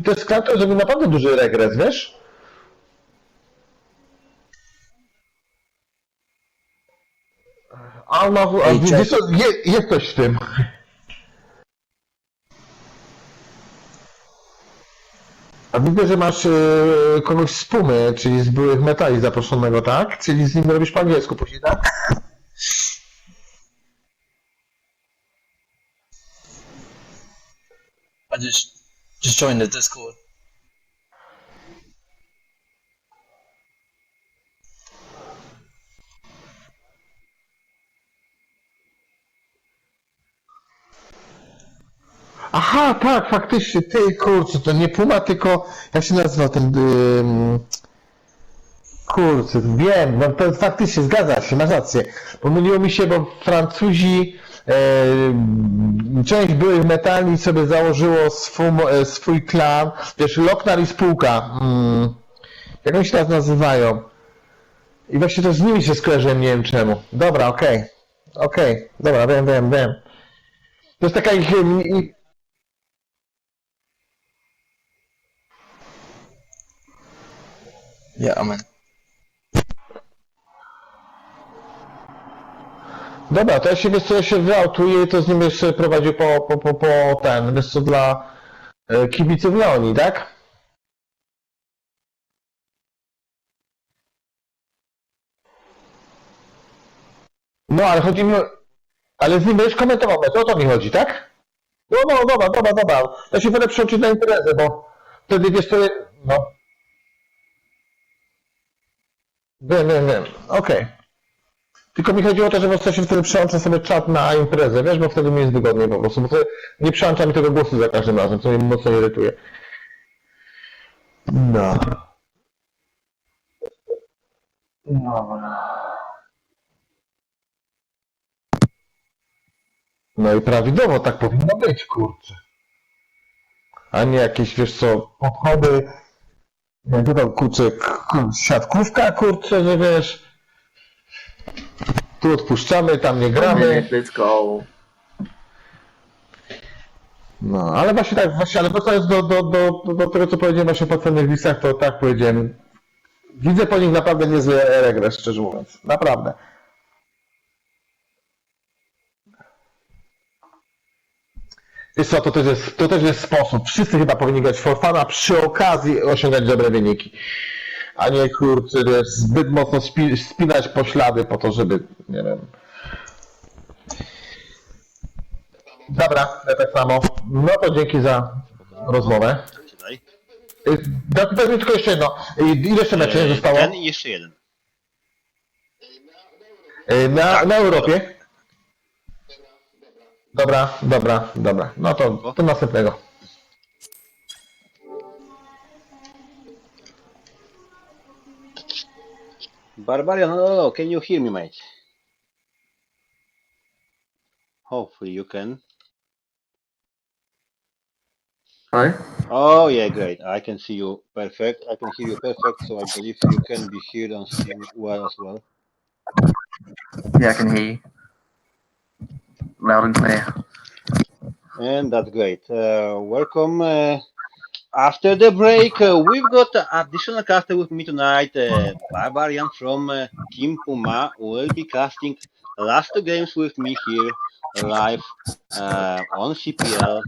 to jest klarto, że był naprawdę duży regres, wiesz. Wiesz co, jest coś w tym. A widzę, że masz kogoś z Pumy, czyli z byłych metali zaproszonego, tak? Czyli z nim robisz po angielsku później, tak? I just joined the Discord. Aha, tak, faktycznie, ty, kurczę, to nie Puma, tylko, jak się nazywa ten, kurczę, wiem, no to faktycznie zgadza się, masz rację. Pomyliło mi się, bo Francuzi, część byłych metali sobie założyło swój klan, wiesz, Loknar i spółka, jak oni się teraz nazywają? I właśnie to z nimi się skojarzyłem, nie wiem czemu. Dobra, okej, dobra, wiem. To jest taka ich... Yeah, I'm in. Dobra, to ja się, wiesz co, ja się wyautuję i to z nim jeszcze prowadził po ten, wiesz co, dla kibiców Leonii, tak? No, ale chodzi mi o... Ale z nim będziesz komentował mecz, o to mi chodzi, tak? No, dobra. Ja się będę przyłączyć na imprezę, bo wtedy, wiesz co, no. Wiem, okej. Tylko mi chodziło o to, że po się wtedy przełączę sobie czat na imprezę, wiesz, bo wtedy mi jest wygodniej po prostu, bo to nie przełącza mi tego głosu za każdym razem, co mnie mocno irytuje. No. No i prawidłowo tak powinno być, kurczę. A nie jakieś, wiesz co, obchody, jak to tam, kurczę, siatkówka, kurczę, że wiesz, tu odpuszczamy, tam nie gramy. Let's go. No, ale właśnie tak, ale wracając do tego, co powiedziałem właśnie o pacennych listach, to tak powiedziałem. Widzę po nich naprawdę niezły regres, szczerze mówiąc. Naprawdę. Wiesz co, to też jest sposób. Wszyscy chyba powinni grać for fun, a przy okazji osiągać dobre wyniki. A nie, kurczę, wiesz, zbyt mocno spinać poślady po to, żeby, nie wiem. Dobra, ja tak samo. No to dzięki za rozmowę. Czytaj. Daj mi tylko jeszcze jedno. Ile jeszcze meczy zostało? Ten i jeszcze jeden. Na Europie? Dobra. No to następnego. Barbarian, hello, can you hear me, mate? Hopefully you can. Hello? Oh yeah, great. I can see you perfect. I can hear you perfect, so I believe you can be heard on stream well as well. Yeah, I can hear you. Loud and clear. And that's great. Welcome. After the break, we've got additional caster with me tonight. Barbarian from Team Puma will be casting last two games with me here live on CPL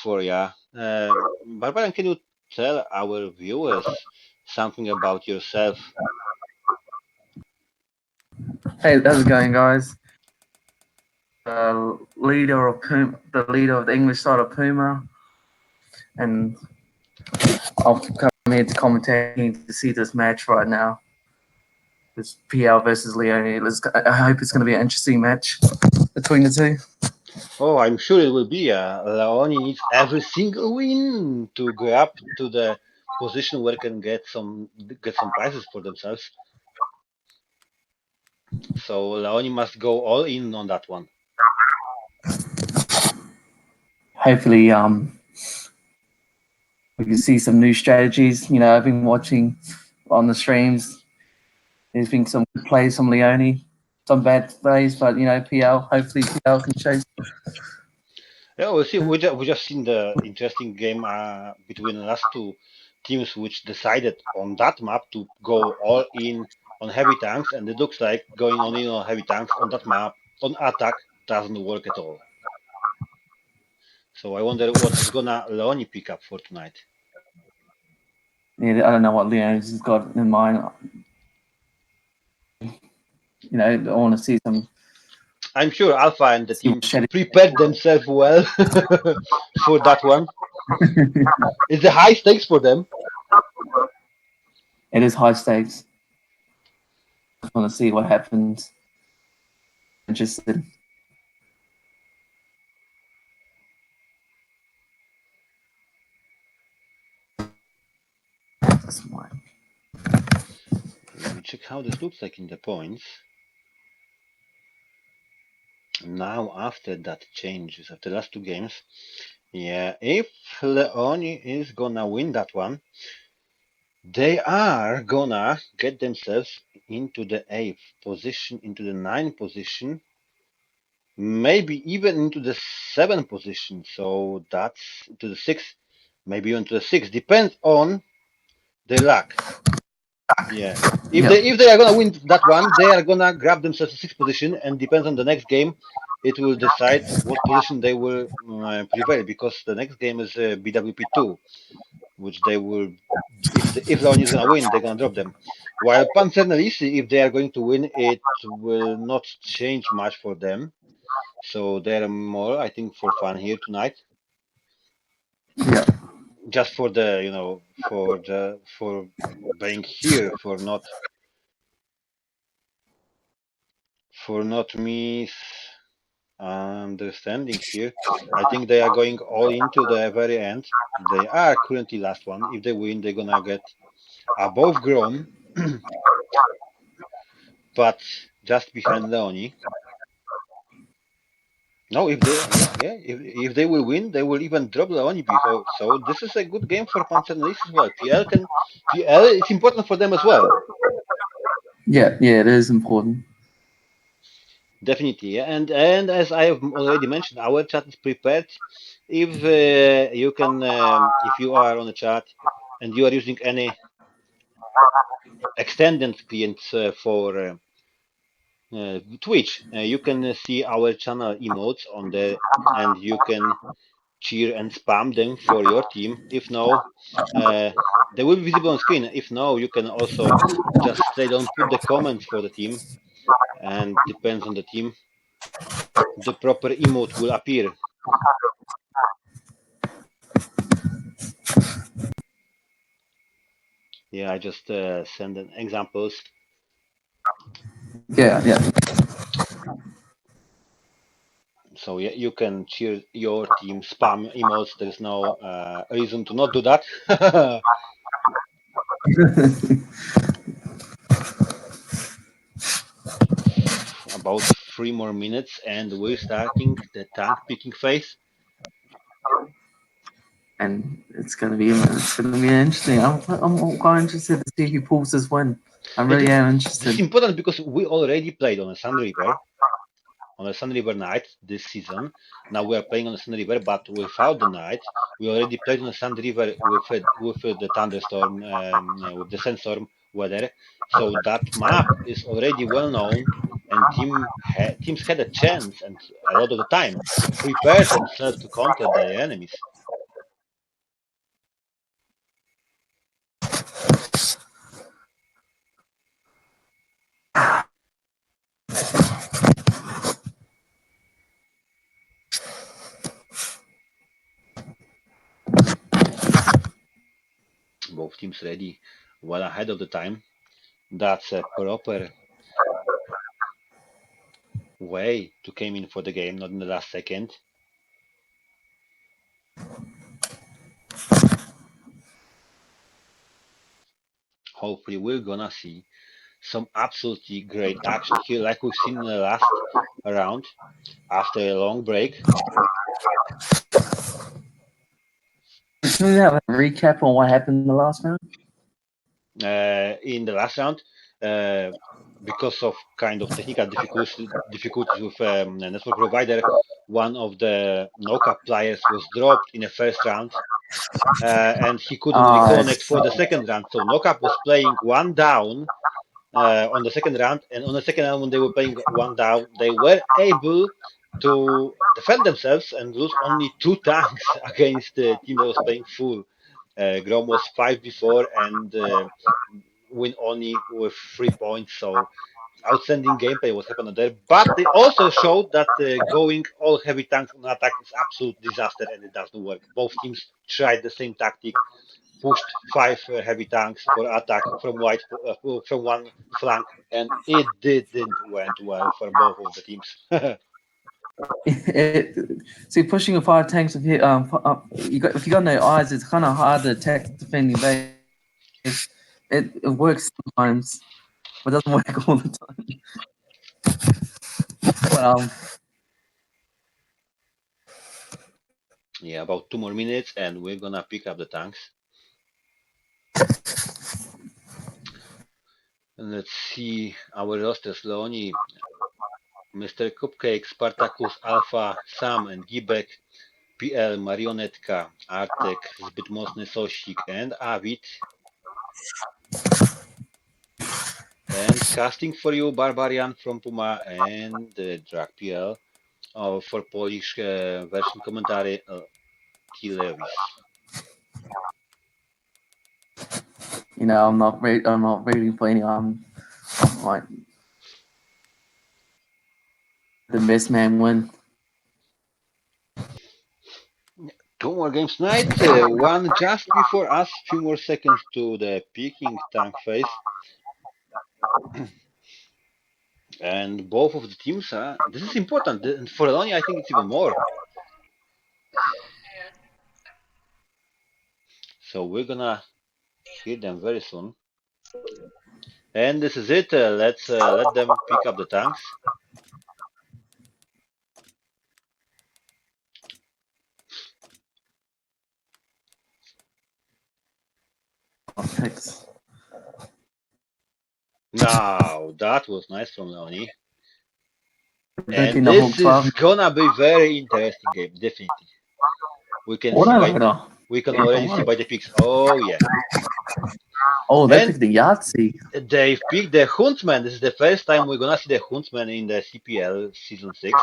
for ya. Barbarian, can you tell our viewers something about yourself? Hey, how's it going, guys? The leader of the English side of Puma, and I've come here to commentate to see this match right now. It's PL versus Leone. I hope it's going to be an interesting match between the two. Oh, I'm sure it will be. Leoni needs every single win to go up to the position where can get some prizes for themselves. So Leoni must go all in on that one. Hopefully, we can see some new strategies. You know, I've been watching on the streams. There's been some good plays from Leone, some bad plays, but you know, PL. Hopefully, PL can show. Yeah, we'll see. We just seen the interesting game between the last two teams, which decided on that map to go all in on heavy tanks, and it looks like going on in on heavy tanks on that map on attack doesn't work at all. So I wonder what is gonna Leoni pick up for tonight. Yeah, I don't know what Leone's has got in mind. You know, I want to see some. I'm sure Alpha and the See team what Shetty. prepared themselves well for that one. It's a high stakes for them. It is high stakes. I want to see what happens. Interested. That's mine. Let me check how this looks like in the points. Now after that changes, after the last two games, yeah, if Leoni is gonna win that one, they are gonna get themselves into the 8th position, into the 9th position, maybe even into the 7th position. So that's to the 6th, maybe even to the 6th. Depends on their luck. Yeah. If they are gonna win that one, they are gonna grab themselves a 6th position, and depends on the next game, it will decide what position they will prevail, because the next game is BWP2, which they will, if Leon is gonna win, they're gonna drop them. While Panzernalisi, if they are going to win, it will not change much for them. So they're more, I think, for fun here tonight. Yeah. Just for the, for being here, for not understanding here. I think they are going all into the very end. They are currently last one. If they win, they're gonna get above Grom, but just behind Leoni. No, if they, if they will win, they will even drop Leoni before. So this is a good game for Panzernalis as well. PL, it's important for them as well. Yeah, it is important. Definitely, yeah. And as I have already mentioned, our chat is prepared. If you can, if you are on the chat and you are using any extended clients for Twitch, you can see our channel emotes on there, and you can cheer and spam them for your team. If no, they will be visible on screen. If no, you can also just straight on put the comments for the team, and depends on the team, the proper emote will appear. Yeah, I just send an examples. Yeah. So yeah, you can cheer your team, spam emotes. There is no reason to not do that. About 3 more minutes, and we're starting the tank picking phase. And it's gonna be interesting. I'm quite interested to see who pulls this win. I really am This is interested. important because we already played on a Sun River, on a Sun River night this season. Now we are playing on a Sun River, but without the night. We already played on a Sun River with the thunderstorm, with the sandstorm weather. So that map is already well known, and teams had a chance and a lot of the time to prepare themselves to counter the enemies. Both teams ready well ahead of the time. That's a proper way to came in for the game, not in the last second. Hopefully we're gonna see some absolutely great action here, like we've seen in the last round after a long break. Can we have a recap on what happened in the last round? In the last round, because of kind of technical difficulties with the network provider, one of the no-cap players was dropped in the first round, and he couldn't reconnect for the second round. So no-cap was playing one down on the second round, and on the second round when they were playing one down, they were able to defend themselves and lose only 2 tanks against the team that was playing full. Grom was 5 before and win only with 3 points. So outstanding gameplay was happening there. But they also showed that going all heavy tanks on attack is absolute disaster and it doesn't work. Both teams tried the same tactic, pushed 5 heavy tanks for attack from from one flank, and it didn't went well for both of the teams. See, pushing 5 tanks with if you got no eyes, it's kind of hard to attack the defending base. It works sometimes, but doesn't work all the time. But Yeah, about 2 more minutes, and we're gonna pick up the tanks. And let's see our rosters: Leoni, Mr. Cupcake, Spartacus, Alpha, Sam, and Gibek, PL, Marionetka, Artek, Zbyt Mocny Sosik, and Avid. And casting for you, Barbarian from Puma and Drag PL. For Polish version commentary, T. Lewis. I'm not reading for any. Like the best man win. 2 more games tonight. One just before us, few more seconds to the picking tank phase. And both of the teams, this is important. And for Elonia, I think it's even more. So we're gonna hear them very soon. And this is it. Let's let them pick up the tanks. Thanks. Now that was nice from Leoni. Breaking And the whole this 12. is gonna be very interesting game, definitely. We can see we can already see by the picks. Oh yeah. Oh, they And picked the Yahtzee. they picked the Huntsman. This is the first time we're gonna see the Huntsman in the CPL season 6.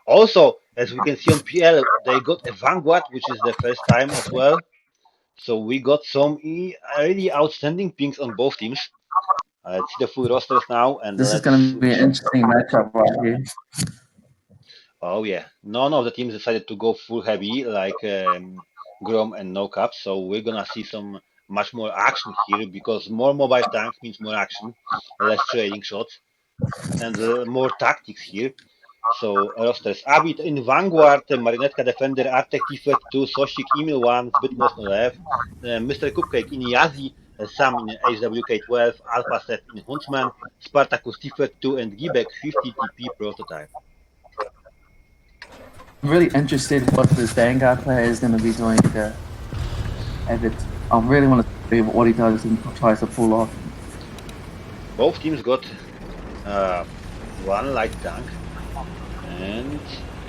Also, as we can see on PL, they got a Vanguard, which is the first time as well. So we got some really outstanding pings on both teams. Let's see the full rosters now, and This is going to be an interesting matchup right here. Oh yeah, none of the teams decided to go full heavy like Grom and No Cap, so we're gonna see some much more action here because more mobile tanks means more action, less trading shots, and more tactics here. So rosters: Abit in Vanguard, Marionetka Defender, Artek T32, Sosik, Emil 1, Zbyt Mocno Lev, Mr. Cupcake in Yazi, Sam in HWK12, Alpha Set in Huntsman, Spartacus T32, and Gibek 50 TP prototype. I'm really interested in what this Vanguard player is going to be doing to Abbott. I really want to see what he does and tries to pull off. Both teams got one light tank, and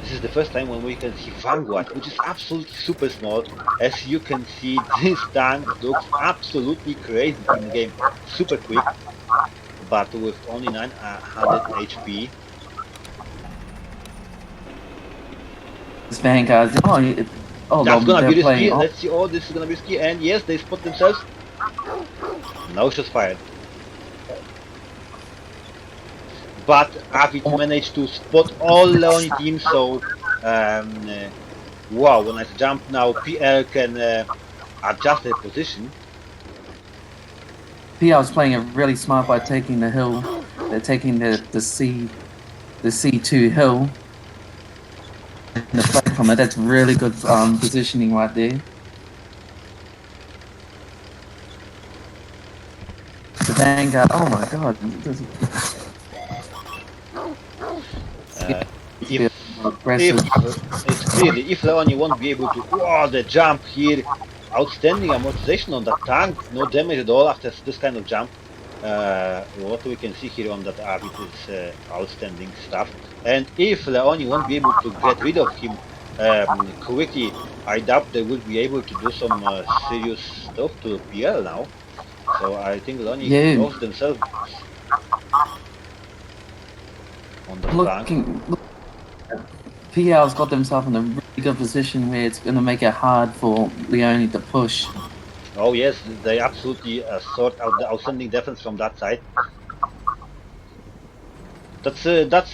this is the first time when we can see Vanguard, which is absolutely super small. As you can see, this tank looks absolutely crazy in game, super quick, but with only 900 HP. This Vanguard, That's gonna be risky. Let's see. Oh, this is gonna be risky, and yes, they spot themselves. No shots fired. But Avid managed to spot all Leoni teams, so wow, nice jump. Now PL can adjust their position. PL is playing it really smart by taking the hill. They're taking the C the C2 hill and the flag from it. That's really good positioning right there. The Vanguard. Oh my god! This Uh, is if aggressive. it's clearly if Leoni won't be able to, oh, the jump here, outstanding amortization on that tank, no damage at all after this kind of jump. What we can see here on that Avid is outstanding stuff. And if Leoni won't be able to get rid of him quickly, I doubt they will be able to do some serious stuff to PL now. So I think Leoni Yeah, knows themselves on the flank. look, PL's got themselves in a really good position where it's going to make it hard for Leone to push. Oh yes, they absolutely sort out the outstanding defense from that side. That's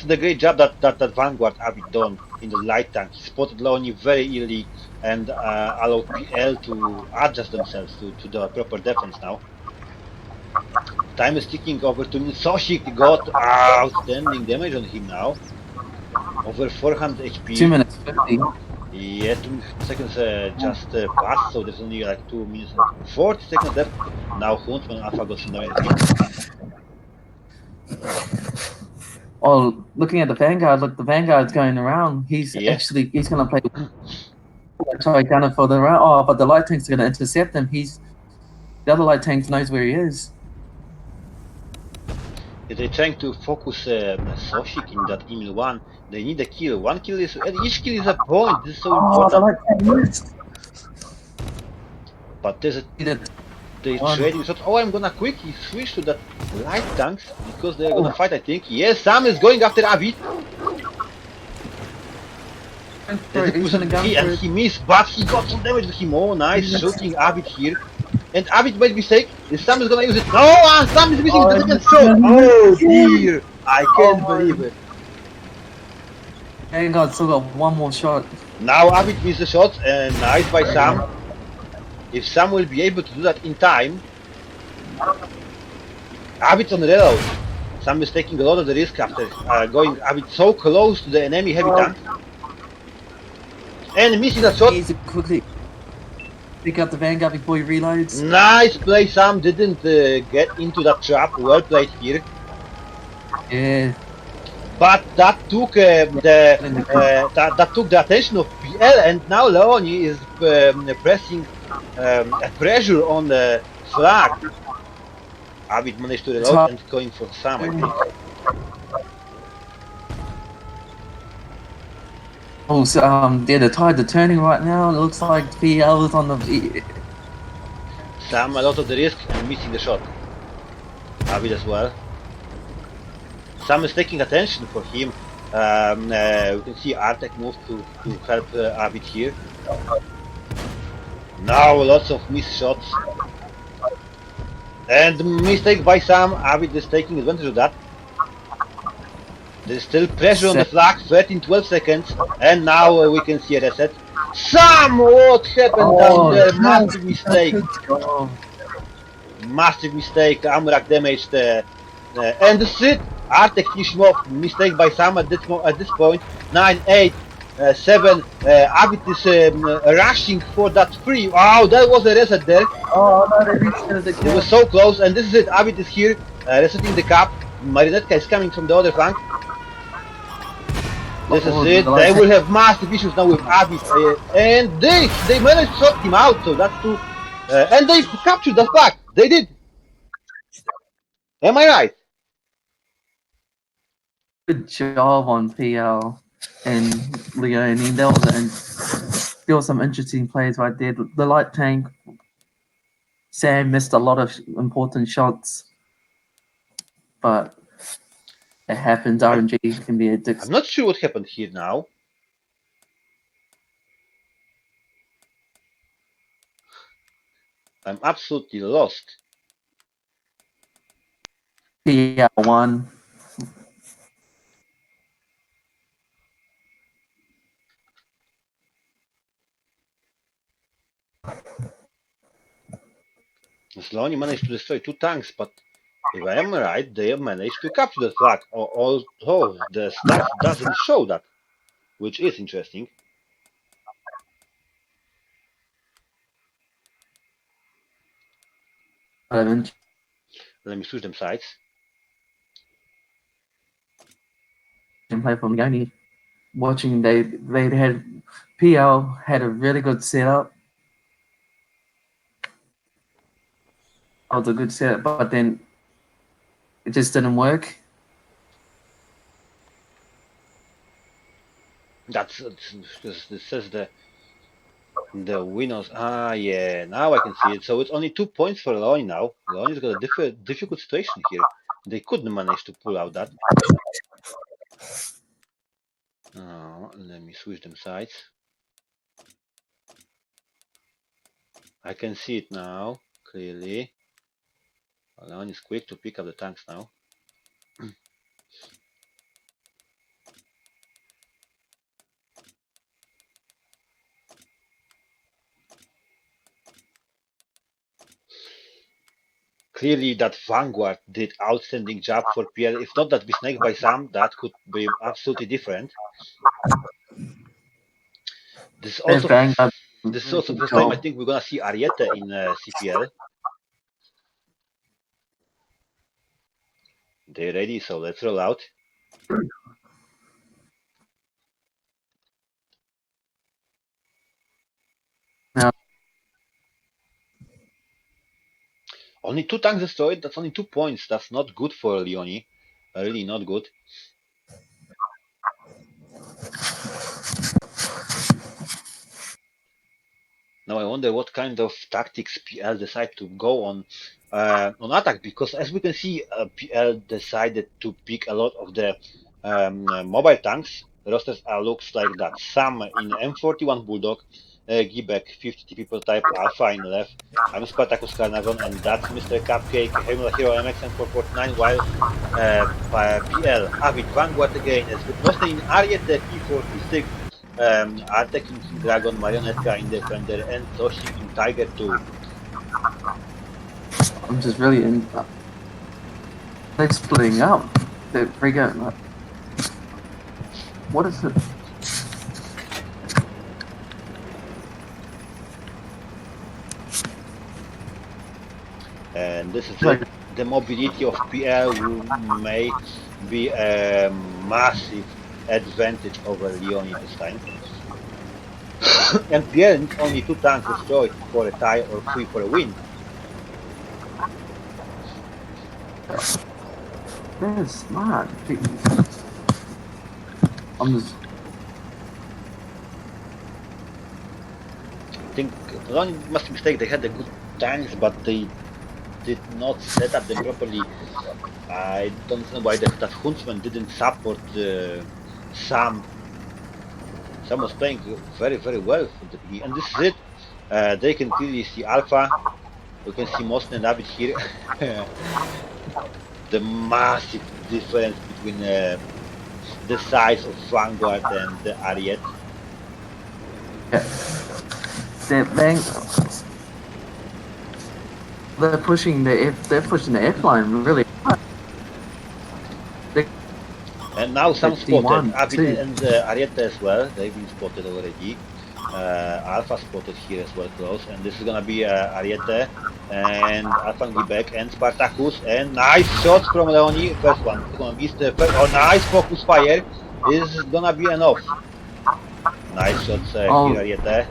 the great job that Vanguard Avid done in the light tank. He spotted Leoni very early and allowed PL to adjust themselves to the proper defense now. Time is ticking over to Soshik got outstanding damage on him now. Over 400 2 HP. minutes 50. Yeah, 2 seconds just passed, so there's only like 2 minutes and 40 seconds left. Now Huntsman Alpha got some damage on him. Oh, looking at the Vanguard, look, the Vanguard's going around. He's Yeah. he's going to play try gunner for the round. Oh, but the light tank's going to intercept him. The other light tank knows where he is. They're trying to focus Soshik in that Emil 1. They need a kill. One kill is, and each kill is a point. This is so Oh, the important. light tank missed. But there's a, He did. they One. trading shots. Oh, I'm gonna quickly switch to that light tanks because they're gonna fight, I think. Yes, Sam is going after Avid. He's going to gun for it. He missed, but he got some damage to him. Oh, nice shooting Avid here. And Avid made a mistake. And Sam is gonna use it. No, Sam is missing the second shot. Oh dear, I can't believe it. Vanguard still got one more shot. Now Avid missed the shot, and nice by Sam. If Sam will be able to do that in time, Avid's on the reload. Sam is taking a lot of the risk after going Avid so close to the enemy heavy tank. And missing that shot. Easy, quickly pick up the Vanguard before he reloads. Nice play, Sam didn't get into that trap. Well played here. Yeah. But that took that took the attention of PL, and now Leoni is pressing a pressure on the flag. Avid managed to reload and going for Sam, I think. Oh, so, yeah, the tide are turning right now. It looks like PL is on the. Sam a lot of the risk and missing the shot. Avid as well. Sam is taking attention for him. We can see Artek move to help Avid here. Now lots of missed shots. And mistake by Sam. Avid is taking advantage of that. There's still pressure on the flag, 13-12 seconds, and now we can see a reset. Sam, what happened down there? Massive mistake. Massive mistake. Amrak damaged and this is it. Artek finished him off. Mistake by Sam at this point. 9, 8, 7. Avid is rushing for that free. Wow, that was a reset there. Oh, no, they reached the It was so close, and this is it. Avid is here, resetting the cap. Marionetka is coming from the other flank. This is it. They will have massive issues now with Avid, and they managed to shot him out. So that's two, and they captured the flag. They did. Am I right? Good job on PL and Leone. There was some interesting plays right there. The light tank, Sam missed a lot of important shots, but it happens. RNG can be addictive. I'm not sure what happened here now. I'm absolutely lost. PL won. Slowly managed to destroy 2 tanks, but If I am right, they have managed to capture the flag, although the stats doesn't show that, which is interesting. And Let me switch them sides. play from Leone. Watching they had PL had a really good setup. That was a good setup, but then it just didn't work. That's because this says the winners. Ah, yeah. Now I can see it. So it's only 2 points for Leoni now. Leoni's got a difficult situation here. They couldn't manage to pull out that. Let me switch them sides. I can see it now clearly. Leon is quick to pick up the tanks now. Clearly that Vanguard did outstanding job for PL. If not that be snaked by some, that could be absolutely different. This is also Vanguard this is also the first time I think we're gonna see Ariete in CPL. They're ready, so let's roll out. Now, Only 2 tanks destroyed, that's only 2 points. That's not good for Leoni. Really not good. Now I wonder what kind of tactics PL decide to go on attack, because as we can see, PL decided to pick a lot of the mobile tanks. Rosters looks like that. Some in M41 Bulldog, Gibek 50 people type Alpha in left. I'm Spartacus Carnarvon, and that's Mr. Cupcake, Hero MX and 449, while PL Avid Vanguard again, as with mostly in Ariete P46. Artek in King Dragon, Marionetka in Defender, and Toshik in Tiger 2. I'm just really in. They're splitting up. They're freaking. What is it? And this is it. The mobility of PL may be a massive advantage over Leoni this time. And PL needs only 2 tanks destroyed for a tie or 3 for a win. They're smart. I'm just. I think Leoni must be mistaken. They had the good tanks, but they did not set up them properly. I don't know why that Huntsman didn't support Sam. Sam was playing very, very well from the beginning. And this is it. They can clearly see Alpha. You can see Mosten and Avid here. The massive difference between the size of Vanguard and the Ariete. They're pushing the F line really hard. And now some spotted, D1 Avid too. and Ariete as well. They've been spotted already. Alpha spotted here as well close, and this is gonna be Ariete and Alpha Gibek and Spartacus, and nice shots from Leoni. First one, it's gonna be the first. Oh, nice focus fire. This is gonna be enough. Nice shots here, Ariete.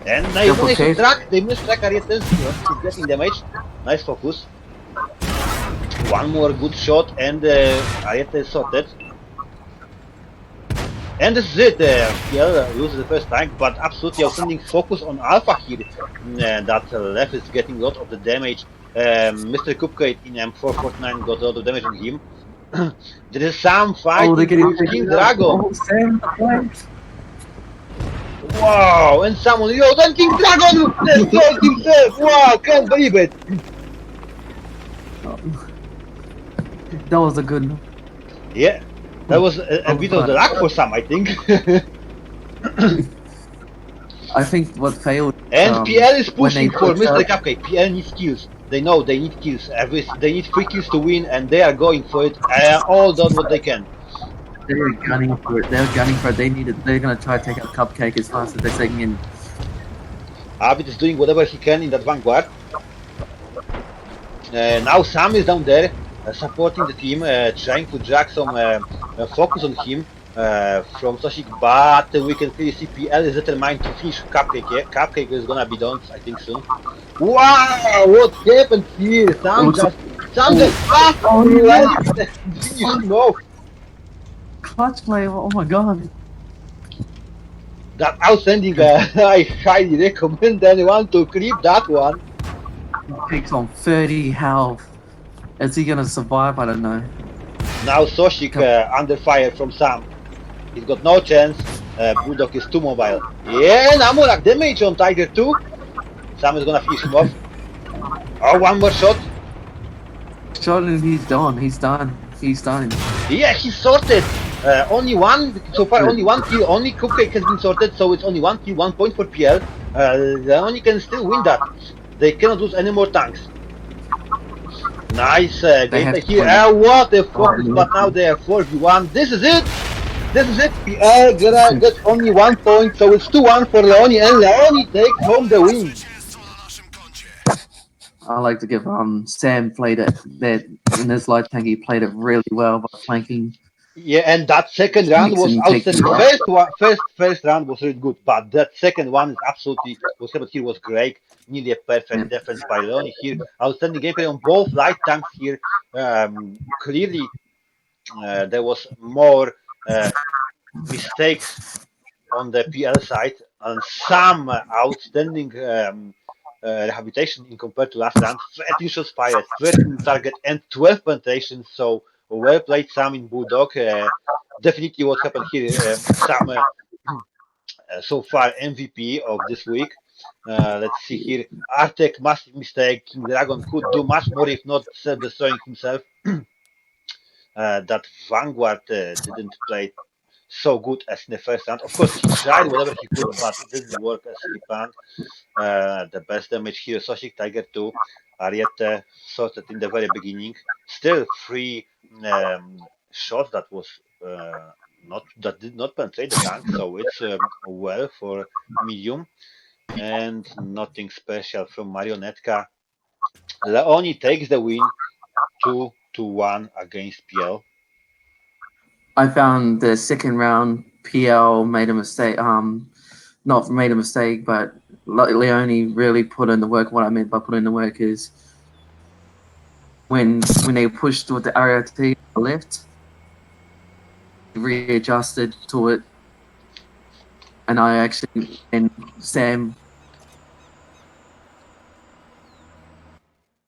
And they managed to track. They managed to track Ariete. She's getting damage. Nice focus. One more good shot, and Ariete is sorted. And this is it. PL loses the first tank, but absolutely outstanding focus on Alpha here. That left is getting a lot of the damage. Mr. Cupcake in M449 got a lot of damage on him. There is some fight with King Dragon. Wow, and someone, yo, then King Dragon destroyed himself. Wow, can't believe it. That was a good. Yeah. That was a bit of the luck for some, I think. I think what failed. And PL is pushing for Mr. Up, Cupcake. PL needs kills. They know they need kills. They need 3 kills to win, and they are going for it. All done what they can. They're gunning for it. They're gunning for it. They're gonna try to take out Cupcake as fast as they can. Avid is doing whatever he can in that vanguard. Now Sam is down there supporting the team, trying to drag some focus on him from Soshik, but we can see CPL is determined to finish Cupcake. Yeah? Cupcake is gonna be done, I think, soon. Wow, what happened here? It looks like Sam just oh left and finished him off. clutch play. Oh my god. That outstanding. I highly recommend anyone to clip that one. Takes on 30 health. Is he gonna survive? I don't know. Now Soshik under fire from Sam. He's got no chance. Bulldog is too mobile. Yeah, Namurak damage on Tiger 2. Sam is gonna finish him off. Oh, one more shot. Shot and he's done. He's done. He's done. Yeah, he's sorted. Only one, so far only one kill. Only Cupcake has been sorted, so it's only 1 kill, 1 point for PL. Leoni can still win that. They cannot lose any more tanks. Nice gameplay here. What a focus, but now they are 4v1. This is it. This is it. PL gonna get only 1 point, so it's 2-1 for Leoni, and Leoni takes home the win. I like to give Sam played it that in his light tank. He played it really well by flanking. Yeah, and that second round Makes was him take outstanding. the First round was really good, but that second one is absolutely what happened here was great. Nearly a perfect defense by Leoni here. Outstanding gameplay on both light tanks here. Clearly, there was more mistakes on the PL side and some outstanding rehabilitation in compared to last round. 13 shots fired, 13 target, and 12 penetration. So well played, Sam in Bulldog. Definitely what happened here. Sam so far MVP of this week. Let's see here. Artek, massive mistake. King Dragon could do much more if not self-destroying himself. That Vanguard didn't play so good as in the first round. Of course, he tried whatever he could, but it didn't work as he planned. The best damage here, Soshik, Tiger 2, Ariete sorted in the very beginning. Still 3 shots that was that did not penetrate the tank, so it's well for medium. And nothing special from Marionetka. Leoni takes the win 2-1 against PL. I found the second round PL made a mistake. Not made a mistake, but Leone really put in the work. What I meant by put in the work is when they pushed with the area to the left, readjusted to it, and I actually and Sam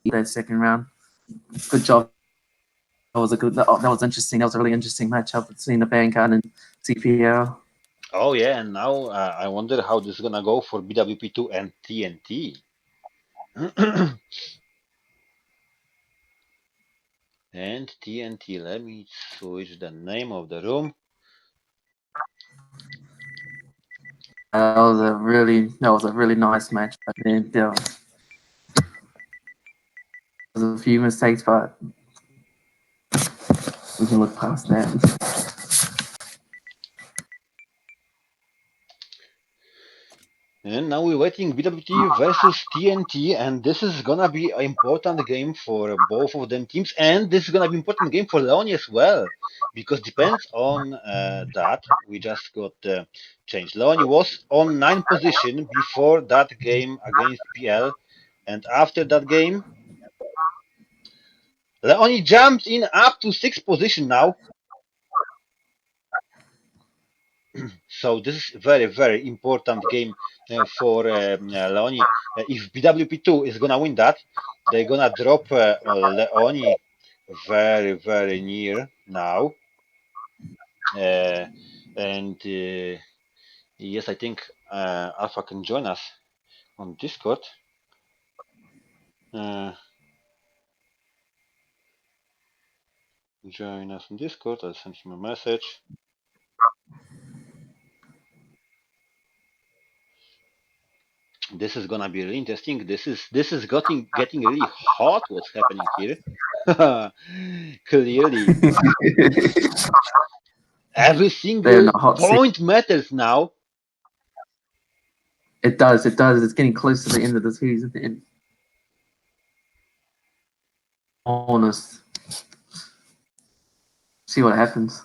that second round. Good job. That was interesting. That was a really interesting matchup between the Vanguard and CPL. Oh yeah, and now I wonder how this is gonna go for BWP2 and TNT. And TNT, let me switch the name of the room. That was a really nice match. And there was a few mistakes, but we can look past that. And now we're waiting BWT versus TNT, and this is gonna be an important game for both of them teams, and this is gonna be important game for Leoni as well, because depends on that. We just got changed. Leoni was on 9th position before that game against PL, and after that game, Leoni jumped in up to 6th position now. So this is very, very important game for Leoni. If BWP2 is gonna win that, they're gonna drop Leoni very, very near now. And yes, I think Alpha can join us on Discord. Join us on Discord. I'll send him a message. This is gonna be really interesting. This is getting really hot. What's happening here? Clearly, every They're in single the hot seat. point matters now. It does. It does. It's getting close to the end of the season. And honest, see what happens.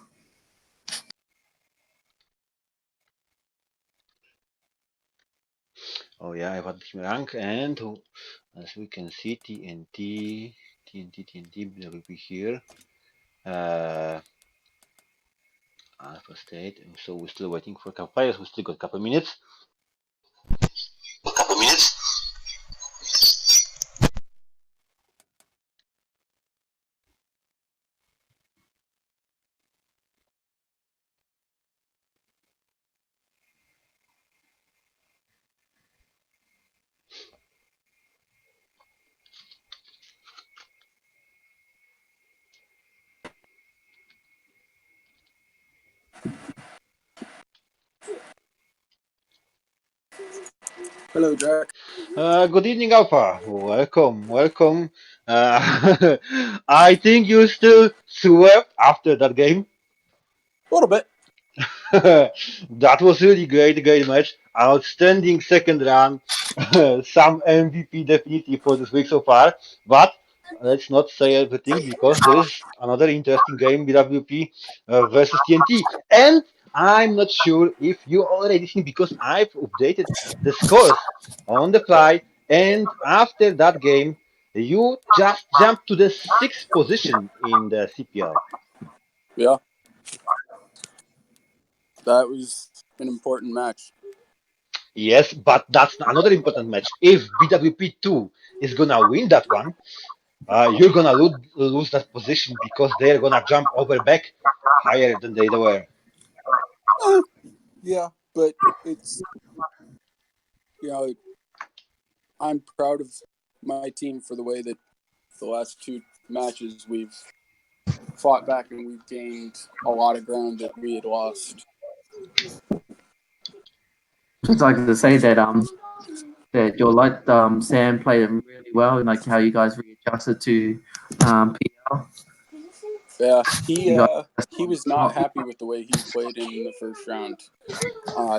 Oh yeah, I've got the rank, and as we can see, TNT will be here. Alpha state. So we're still waiting for a couple players. We still got a couple minutes. Hello, Jack. Good evening, Alpha. Welcome, welcome. I think you still swept after that game. A little bit. That was really great match. Outstanding second run. Some MVP definitely for this week so far. But let's not say everything because there is another interesting game, BWP versus TNT. And I'm not sure if you already seen because I've updated the scores on the fly. And after that game, you just jumped to the sixth position in the CPL. Yeah, that was an important match. Yes, but that's another important match. If BWP2 is gonna win that one, you're gonna lose that position because they're gonna jump over back higher than they were. Yeah, but it's, I'm proud of my team for the way that the last two matches we've fought back and we've gained a lot of ground that we had lost. Just like to say that your light Sam played really well, and like how you guys readjusted to PL. Yeah, You guys he was not happy with the way he played in the first round.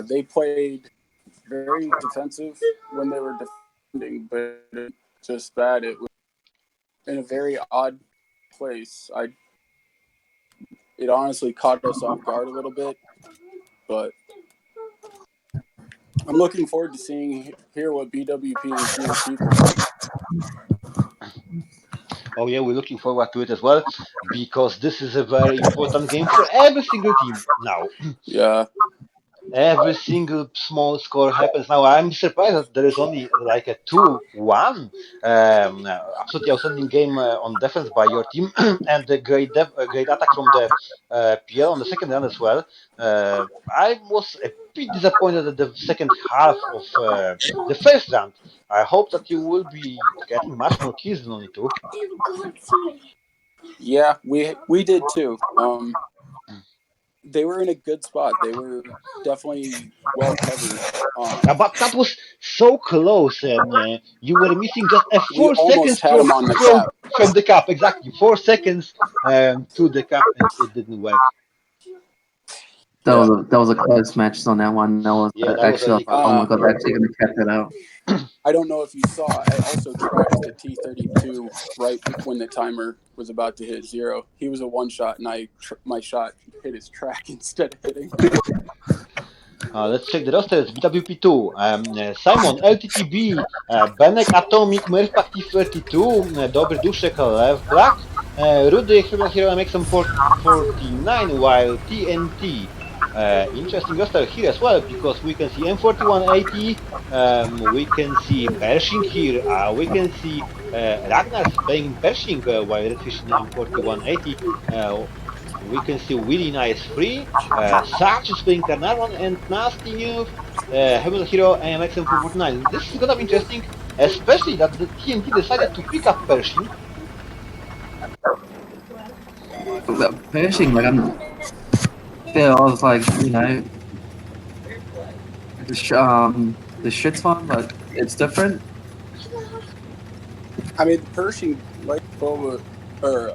They played very defensive when they were defending, but just that it was in a very odd place. It honestly caught us off guard a little bit, but I'm looking forward to hear what BWP and TNT present. Oh yeah, we're looking forward to it as well because this is a very important game for every single team now. Yeah, Every single small score happens now. I'm surprised that there is only like a 2-1. Absolutely outstanding game on defense by your team, and a great attack from the PL on the second round as well. I was a bit disappointed at the second half of the first round. I hope that you will be getting much more kills than only two. yeah, we did too. They were in a good spot. They were definitely well covered. But that was so close. You were missing just a We 4 seconds almost had from them on the from cap. from the cup. Exactly 4 seconds to the cup, and it didn't work. Yeah. that was a close match on that one. That was Yeah, that was actually, I really was like, oh close. my god, they're actually going to cap that out. I don't know if you saw. I also tracked the T32 right when the timer was about to hit 0. He was a one shot, and my shot hit his track instead of hitting him. Let's check the rosters. BWP2, Simon, LTTB, Benek Atomic, Murph Active 32, Dobry Duszek, Lev Black, Rudy, Human Hero MXM 49, while TNT. Interesting roster here as well because we can see M4180, we can see Pershing here, we can see Ragnar playing Pershing while Redfish in M4180. We can see Willy Nice free, Sarge is playing Carnarvon, and Nasty New Heaven Hero AMX M449. This is gonna be interesting, especially that the TNT decided to pick up Pershing. But Pershing, like I was like, just, the shit's fun, but it's different. I mean, the Pershing, like Boba or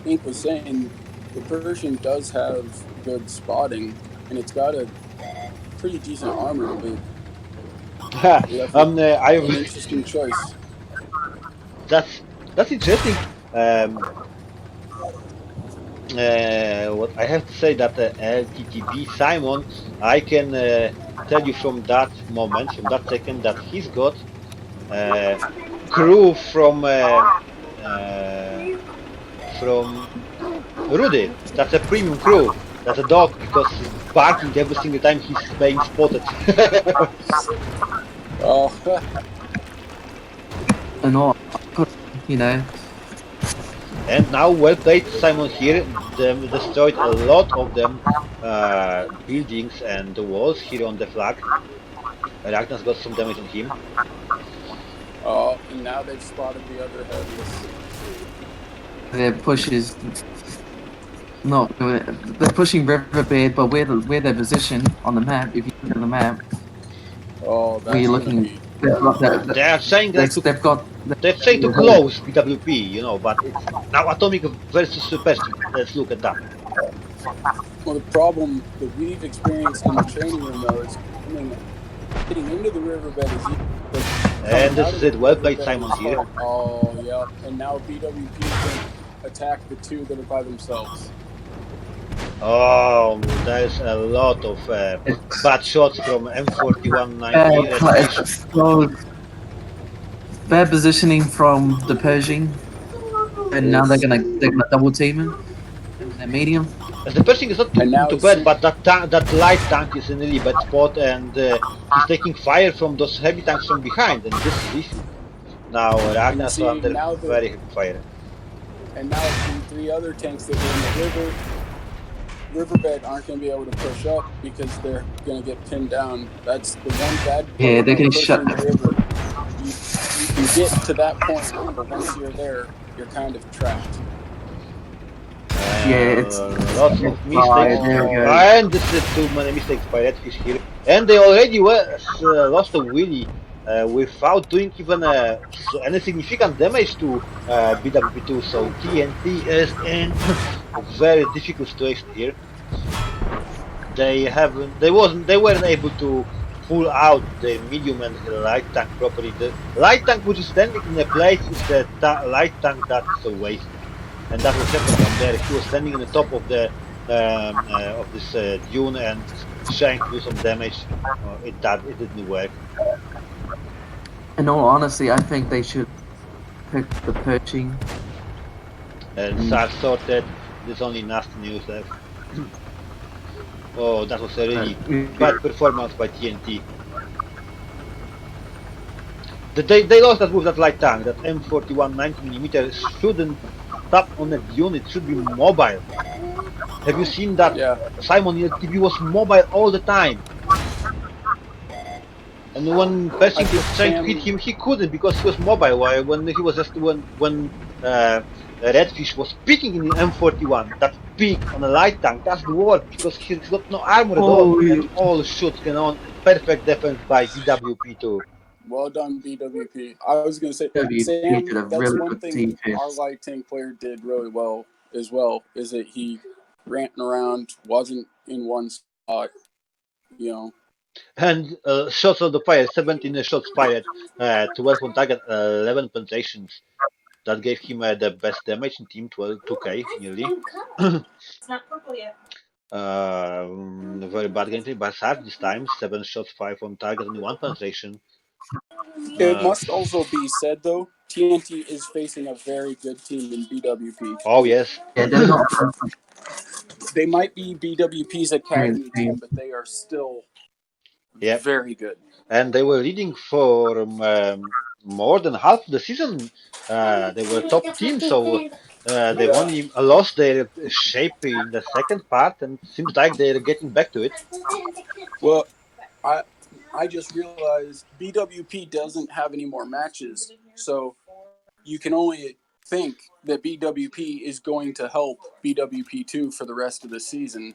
Ink was saying, the Pershing does have good spotting, and it's got a pretty decent armor to boot. I An interesting choice. that's interesting. What I have to say that LTTB Simon, I can tell you from that moment, from that second, that he's got crew from Rudy. That's a premium crew. That's a dog because he's barking every single time he's being spotted. Oh, And all, you know. And now, well played, Simon here. Them destroyed a lot of them buildings and the walls here on the flag. Ragnar's got some damage on him. oh, and now they've spotted the other heavies. Their push is no, they're pushing Riverbed, but where they're positioned on the map. If you look at the map, Oh, where you're that's gonna looking, be. They are saying like they're saying to close BWP, you know, but it's now Atomic versus Pershing. Let's look at that. Well, the problem that we've experienced in the training room, though, is getting into the riverbed is easy. But And this is it. Well played, riverbed Simon is here. hard. Oh, yeah. And now BWP can attack the two that are by themselves. Oh, there's a lot of bad shots from M4190. so bad positioning from the Pershing, and now they're gonna double team him in the medium. The Pershing is not And now too it's bad, but that light tank is in a really bad spot, and he's taking fire from those heavy tanks from behind, and this is the issue. Now Ragnar's see, under now very heavy fire. And now the three other tanks that were in the riverbed aren't going to be able to push up because they're going to get pinned down. That's the one bad part. Yeah, they're getting pushing shut. the river. You can get to that point, but once you're there, you're kind of trapped. Yeah, it's lots of mistakes. And this is too many mistakes by Redfish here. And they already lost a wheelie without doing even any significant damage to BWP2. So TNT is in a very difficult situation here. They weren't able to pull out the medium and the light tank properly. The light tank which is standing in a place is the light tank that's a waste. And that was happened on there. He was standing on the top of the of this dune and trying to do some damage. It didn't work. In all honesty, I think they should pick the Pershing. And Sark sorted. There's only nasty news left. Oh, that was a really bad performance by TNT. They lost that with that light tank. That M41 90mm shouldn't stop on a dune. It should be mobile. Have you seen that? Yeah. Simon TV was mobile all the time. And when Pershing was trying to hit him, he couldn't because he was mobile. While when he was just when Redfish was picking in the M41, that pick on a light tank, that's the word because he's got no armor at all, and all shots can on. Perfect defense by BWP2. Well done, BWP. I was going to say, BWP Sam, that's really one thing our light tank player did really well as well, is that he ranting around, wasn't in one spot, you know. And shots on the fire, 17 shots fired, 12 on target, 11 penetrations. That gave him the best damage in team, 2k nearly. Very bad gameplay by Sark this time, 7 shots, 5 on target, only 1 penetration. It must also be said, though, TNT is facing a very good team in BWP. Oh, yes. Yeah, they're not. They might be BWP's academy team, but they are still very good. And they were leading for more than half the season. They were top team, so they've only lost their shape in the second part, and seems like they're getting back to it. Well, I just realized BWP doesn't have any more matches, so you can only think that BWP is going to help BWP2 for the rest of the season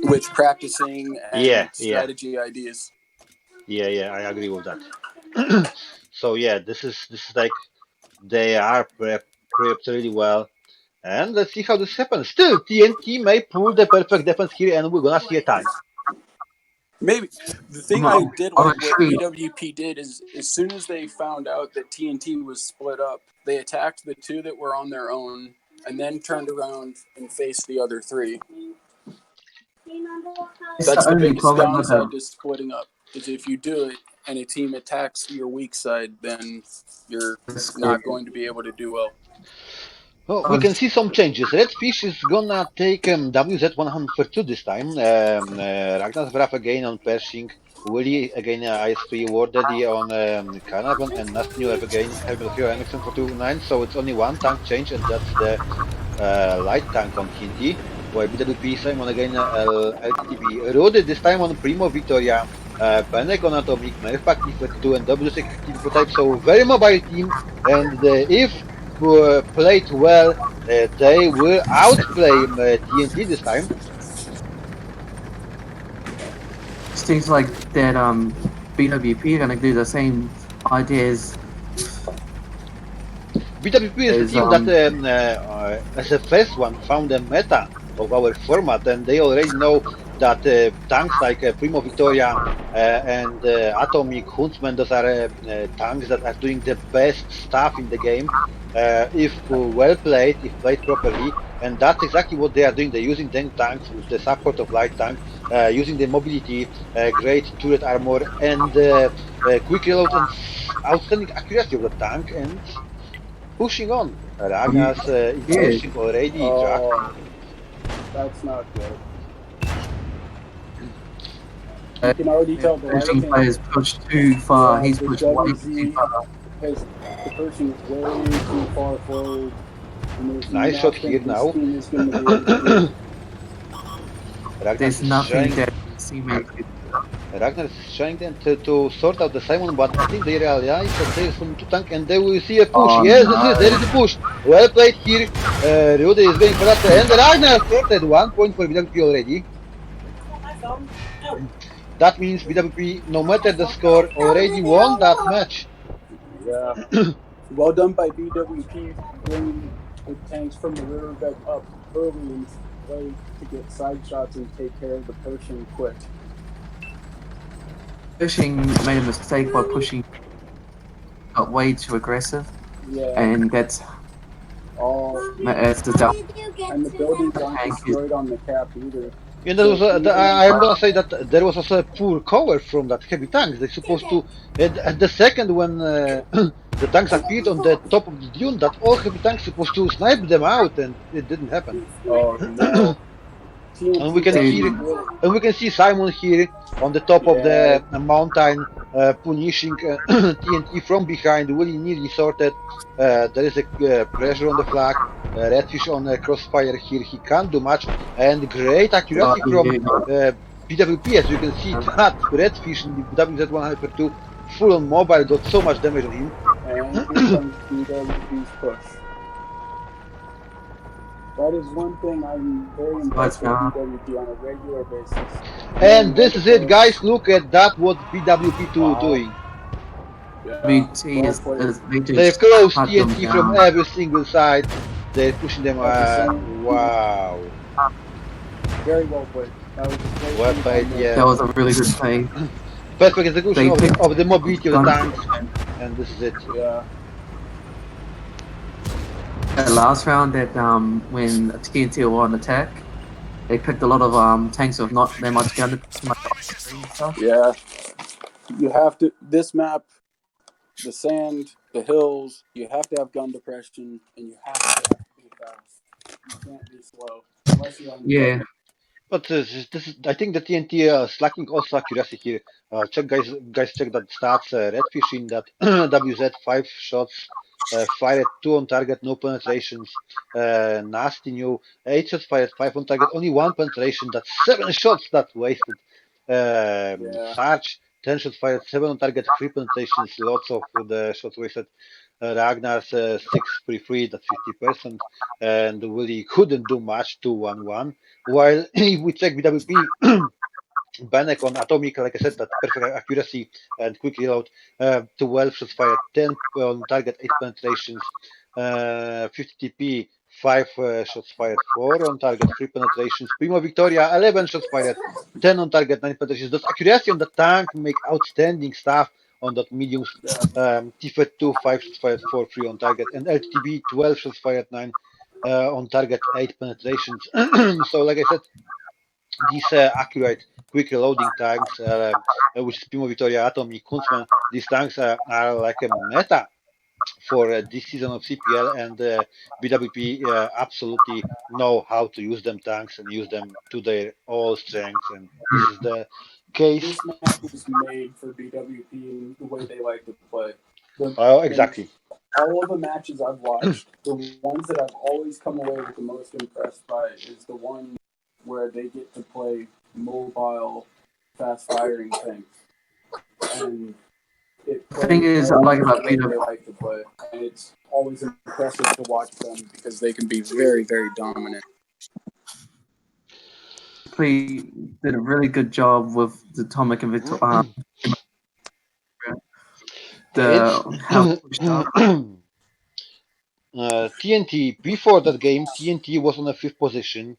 with practicing and strategy ideas. Yeah, I agree with that. So yeah, this is like they are prepped really well, and let's see how this happens. Still, TNT may pull the perfect defense here, and we're gonna see a tank. Maybe the thing I I'm, did I'm like what intrigued. BWP did is as soon as they found out that TNT was split up, they attacked the two that were on their own and then turned around and faced the other three. It's That's the the only biggest problem with downside them. to splitting up. Is if you do it and a team attacks your weak side, then you're It's not going to be able to do well. Oh, we can see some changes. Redfish is gonna take WZ102 this time. Ragnar Vraf again on Pershing. Willie again IS3 War Daddy on Canavan and Nastinu again Heavy Hero MXM 429. So it's only one tank change, and that's the light tank on TNT. While BWP Simon again LTTB. Rode this time on Primo Victoria. Benek on Atomic, Merpak E32 and WZ TV prototype. So very mobile team, and if played well, they will outplay TNT this time. Seems like that BWP are gonna do the same ideas BWP is the as team that, as the first one, found the meta of our format, and they already know that tanks like Primo Victoria and Atomic Huntsman, those are tanks that are doing the best stuff in the game. If well played, if played properly, and that's exactly what they are doing. They're using them tanks with the support of light tank, using the mobility, great turret armor, and quick reload and outstanding accuracy of the tank, and pushing on. you Ragnas is yeah. pushing already. Oh, that's not good. You can already tell the light Pushing tank. players pushed too far. Yeah, He's the pushed way too WZ far. has the Pershing is way too far forward, and there's Nice shot nothing here his now. team is going to be able to do. Ragnas There's is nothing trying. that his teammates could Ragnar is trying them to sort out the Simon, but I think they realize that there is only two tank and they will see a push. oh Yes, there is a no. push. Well played here. Rude is going for that, and Ragnar sorted 1 point for BWP already. That means BWP, no matter the score, already won that match. Yeah, well done by BWP bringing the tanks from the riverbed up early in play to get side shots and take care of the Pershing quick. Pushing made a mistake by pushing got way too aggressive, Yeah, and that's all the and the buildings aren't tank is destroyed on the cap either. And there So was if anything, I'm gonna say that there was also a poor cover from that heavy tank. They're supposed to at the second when the tanks appeared on the top of the dune, that all heavy tanks supposed to snipe them out, and it didn't happen. oh no, And we TNT can got hear, really, and we can see Simon here on the top of yeah, the mountain, punishing TNT from behind, really nearly sorted. There is a pressure on the flag. Redfish on crossfire here. He can't do much, and great accuracy from BWP. As you can see, that Redfish in the WZ102 full on mobile got so much damage on him. and here comes BWP's push. That is one thing I'm very impressed with BWP on a regular basis. And this is it, guys. Look at that. What BWP2 Wow. doing. Yeah, WT well played. is they They just close cut them TNT from down. every single side. They're pushing them. At the same, Wow. very well played. That was a great Well move played, on the- yeah. That was a really good play. Perfect execution They of picked the mobility of the gun- tanks. And this is it. Yeah, That last round that when TNT were on attack, they picked a lot of tanks with not that much gun stuff. yeah. You have to. This map, the sand, the hills. You have to have gun depression, and you have to be fast. You can't be slow unless you're on. Yeah. But this is, I think the TNT is lacking also accuracy here. Check guys, check that stats. Redfish in that WZ 5 shots, fired 2 on target, no penetrations. Nasty new 8 shots fired, 5 on target, only 1 penetration. That's 7 shots that wasted. Yeah, Sarge 10 shots fired, 7 on target, 3 penetrations. Lots of the shots wasted. Ragnar's 6 free, that's 50%, and Willie couldn't do much, 2-1-1. While if we check BWP, Banek on Atomic, like I said, that perfect accuracy and quick reload. 12 shots fired, 10 on target, 8 penetrations, 50 TP, 5 shots fired, 4 on target, 3 penetrations. Primo Victoria, 11 shots fired, 10 on target, 9 penetrations. Those accuracy on the tank make outstanding stuff on that mediums. Tifet 2, 5 shots fired, 4 free on target, and LTB 12 shots fired, 9 on target, 8 penetrations. So, like I said, these accurate quick reloading tanks, which is Primo Victoria, Atomic, Kunzman, these tanks are like a meta for this season of CPL, and BWP absolutely know how to use them tanks and use them to their all strengths, and this is the case. This match was made for BWP and the way they like to play. And Exactly. all of the matches I've watched, the ones that I've always come away with the most impressed by is the one where they get to play mobile, fast firing things. And it The thing plays is, I very like much about the way BWP. they like to play. And it's always impressive to watch them because they can be very, very dominant. Did a really good job with the Atomic and Victor. It's How pushed up. TNT. Before that game, TNT was on a 5th position.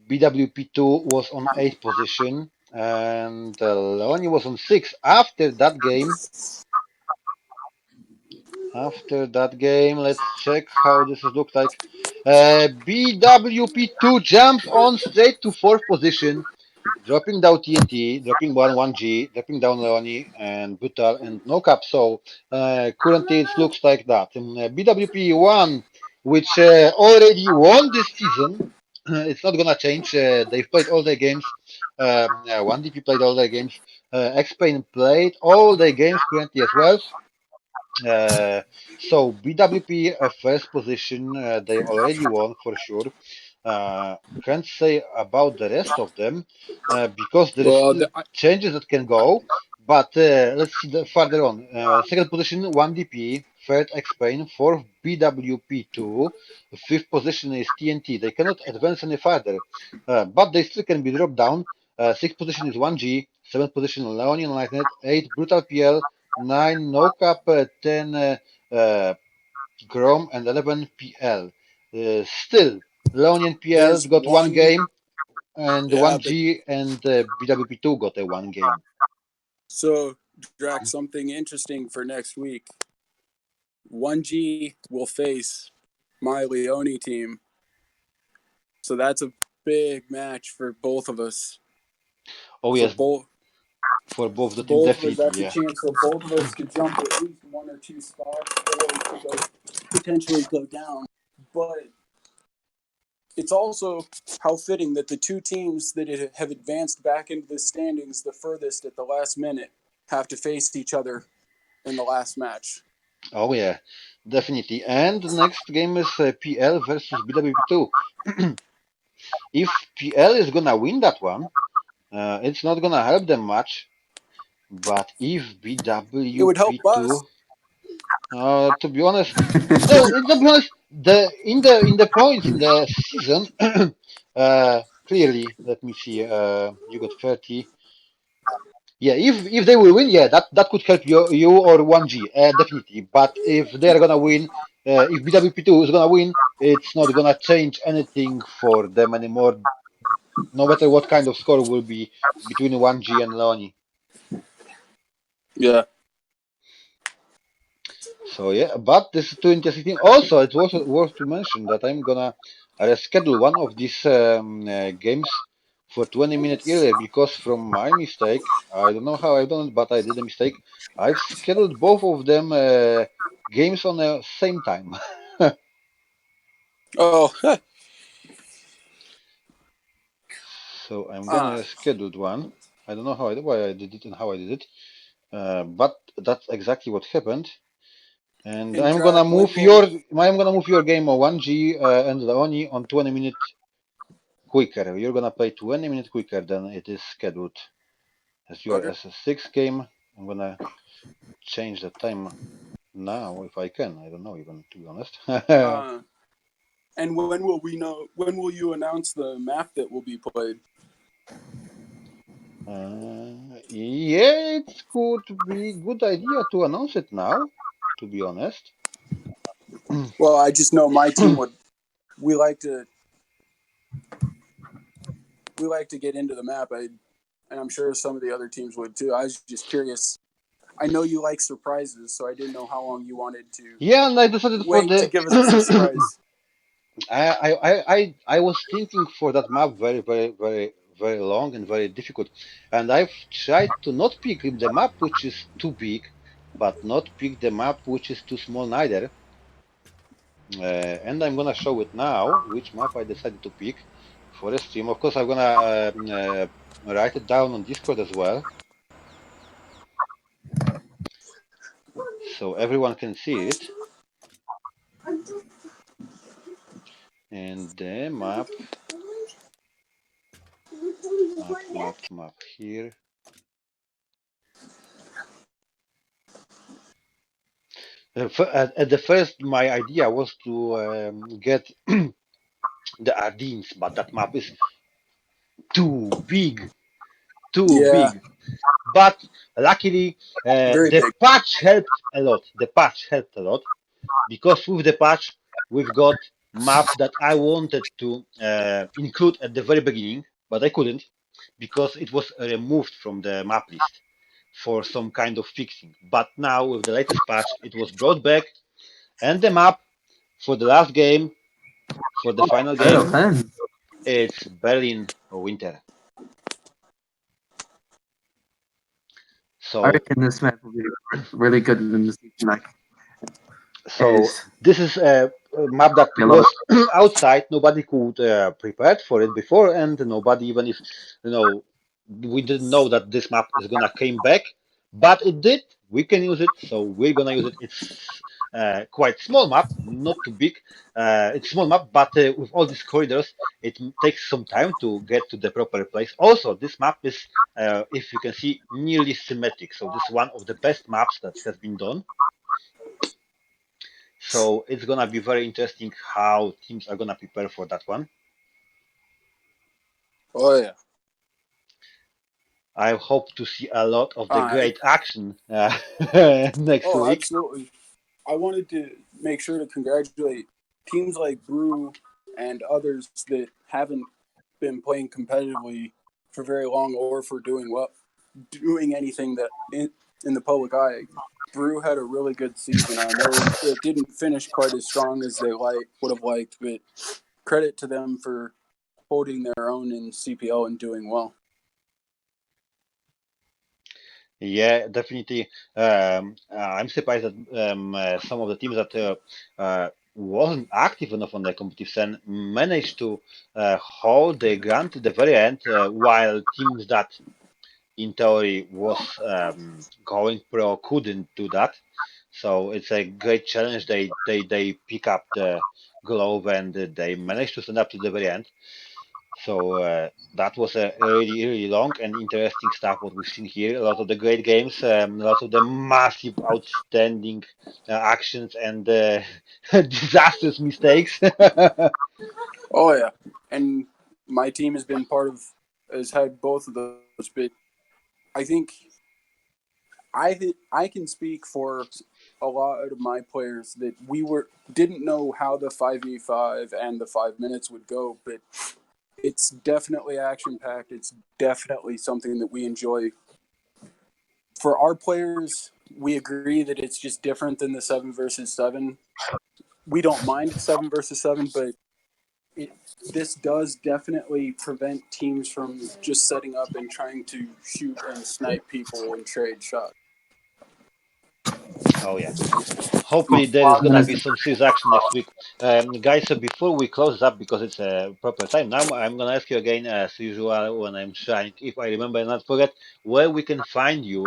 BWP2 was on 8th position, and Leoni was on 6th. After that game, let's check how this has looked like. BWP2 jumps on straight to 4th position, dropping down TNT, dropping 1G, dropping down Leoni and Brutal and No Cap. So currently it looks like that. BWP1, which already won this season, it's not gonna change. They've played all their games. 1DP played all their games. X-Pain played all their games currently as well. So BWP first position, they already won for sure. Can't say about the rest of them because there is Well, still changes that can go. But let's see further on. Second position 1DP, third X-Pain, fourth BWP2, fifth position is TNT. They cannot advance any further, but they still can be dropped down. Sixth position is 1G, seventh position Leonian Lightnet, eight Brutal PL, 9 No Cap, 10 Grom, and 11 PL. Still, Leonian PL there's got one one, game, and yeah, but 1G and BWP2 got a one game. so Drax, something interesting for next week. 1G will face my Leone team. So that's a big match for both of us. Oh For yes, both for both the team, both of us, definitely, that's a yeah. chance for both of us to jump at least 1 or 2 spots or to potentially go down. But it's also how fitting that the two teams that have advanced back into the standings the furthest at the last minute have to face each other in the last match. Oh yeah, definitely. And the next game is PL versus BWP2. If PL is gonna win that one, it's not gonna help them much. But if It would help us. BWP2, to be honest, no, to be honest, the points in the season, clearly, let me see. You got 30. Yeah, if they will win, yeah, that could help you or 1G, definitely. But if they're gonna win, if BWP2 is gonna win, it's not gonna change anything for them anymore. No matter what kind of score will be between 1G and Leoni. Yeah. So yeah, but this is too interesting. Also, it's also worth to mention that I'm gonna reschedule one of these games for 20 minutes earlier because from my mistake, I don't know how I've done it, but I did a mistake. I've scheduled both of them games on the same time. Oh, So I'm gonna reschedule one. I don't know why I did it and how I did it, but that's exactly what happened. And and Drac, when will I'm gonna move your game on 1G and Leoni on 20 minutes quicker. You're gonna play 20 minutes quicker than it is scheduled. As you are okay? as a 6 game, I'm gonna change the time now if I can. I don't know even, to be honest. And when will we know? When will you announce the map that will be played? Yeah, it could be good idea to announce it now, to be honest. Well, I just know my team would. We like to get into the map. And I'm sure some of the other teams would too. I was just curious. I know you like surprises, so I didn't know how long you wanted to Yeah, and I decided for wait to the. give us a surprise. I was thinking for that map very long and very difficult, and I've tried to not pick the map which is too big, but not pick the map which is too small neither. And I'm gonna show it now, which map I decided to pick for the stream. Of course, I'm gonna write it down on Discord as well, so everyone can see it. And the map here. At the first, my idea was to get the Ardines, but that map is too big, too Yeah, big. But luckily, very the big. patch helped a lot. The patch helped a lot because with the patch, we've got map that I wanted to include at the very beginning, but I couldn't because it was removed from the map list for some kind of fixing. But now with the latest patch, it was brought back, and the map for the last game, for the final game, it's Berlin Winter. I So reckon this map will be really good in the season. Like, So as this is a map that yellow. was outside. Nobody could prepared for it before, and nobody even if we didn't know that this map is gonna came back, but it did. We can use it, so we're gonna use it. It's quite small map, not too big. It's small map, but with all these corridors, it takes some time to get to the proper place. Also, this map is, if you can see, nearly symmetric. So this is one of the best maps that has been done. So it's gonna be very interesting how teams are gonna prepare for that one. Oh yeah. I hope to see a lot of the Uh, great action next oh, week. absolutely. I wanted to make sure to congratulate teams like Brew and others that haven't been playing competitively for very long or for doing anything that in the public eye. Brew had a really good season. I know it didn't finish quite as strong as they would have liked, but credit to them for holding their own in CPL and doing well. Yeah, definitely. I'm surprised that some of the teams that wasn't active enough on the competitive scene managed to hold their ground to the very end, while teams that in theory was going pro couldn't do that. So it's a great challenge. They pick up the glove and they managed to stand up to the very end. So that was a really long and interesting stuff what we've seen here. A lot of the great games, a lot of the massive, outstanding actions and disastrous mistakes. Oh yeah, and my team has had both of those, but I think I can speak for a lot of my players that didn't know how the 5v5 and the 5 minutes would go, but it's definitely action packed. It's definitely something that we enjoy. For our players, we agree that it's just different than the 7 versus 7. We don't mind 7 versus 7, but it, this does definitely prevent teams from just setting up and trying to shoot and snipe people and trade shots. Oh yeah. Hopefully there is gonna be some serious action next week, guys. So before we close up, because it's a proper time now, I'm gonna ask you again, as usual, when I'm trying, if I remember and not forget, where we can find you,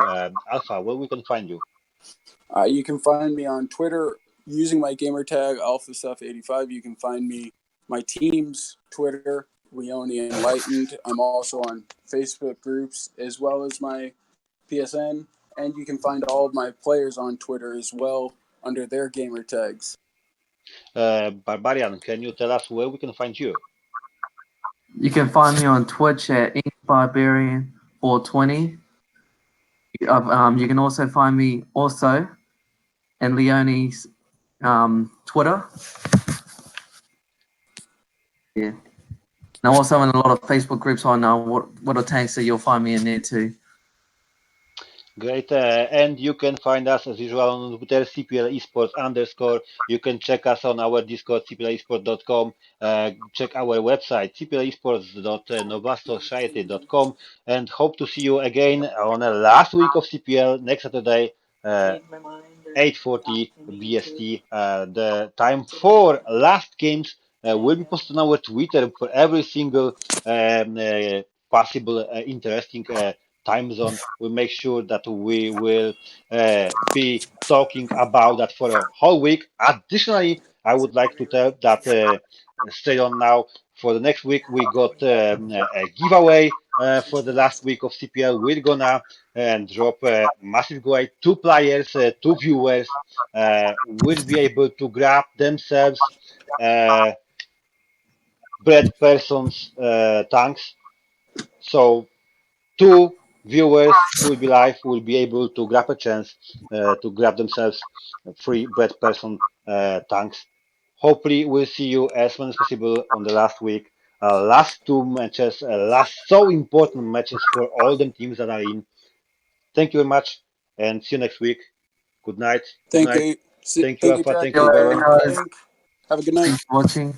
Alpha. Where we can find you. You can find me on Twitter using my gamer tag AlphaStuff85. You can find me my team's Twitter, Leone Enlightened. I'm also on Facebook groups as well as my PSN, and you can find all of my players on Twitter as well under their gamer tags. Barbarian, can you tell us where we can find you? You can find me on Twitch at Ink Barbarian. or 20. You can also find me also and Leonie's Twitter. Yeah. And I'm also in a lot of Facebook groups on what it takes, so you'll find me in there too. Great. And you can find us as usual on Twitter, CPL Esports _. You can check us on our Discord, cplesports.com. Check our website, cplesports.novastosociety.com. And hope to see you again on the last week of CPL next Saturday, 8:40 BST. The time for last games will be posted on our Twitter for every single possible interesting time zone. We'll make sure that we will be talking about that for a whole week. Additionally, I would like to tell that stay on now. For the next week, we got a giveaway for the last week of CPL. We're gonna drop a massive giveaway. Two players, two viewers will be able to grab themselves bread person's tanks. So two viewers who will be live will be able to grab a chance to grab themselves free bread person tanks. Hopefully, we'll see you as soon as possible on the last week. Last two matches, last so important matches for all the teams that are in. Thank you very much, and see you next week. Good night. Good Thank night. you. Thank you, Thank you, Alpha. Jack. Thank you, Baron. Guys, Hank. Have a good night. thanks for watching.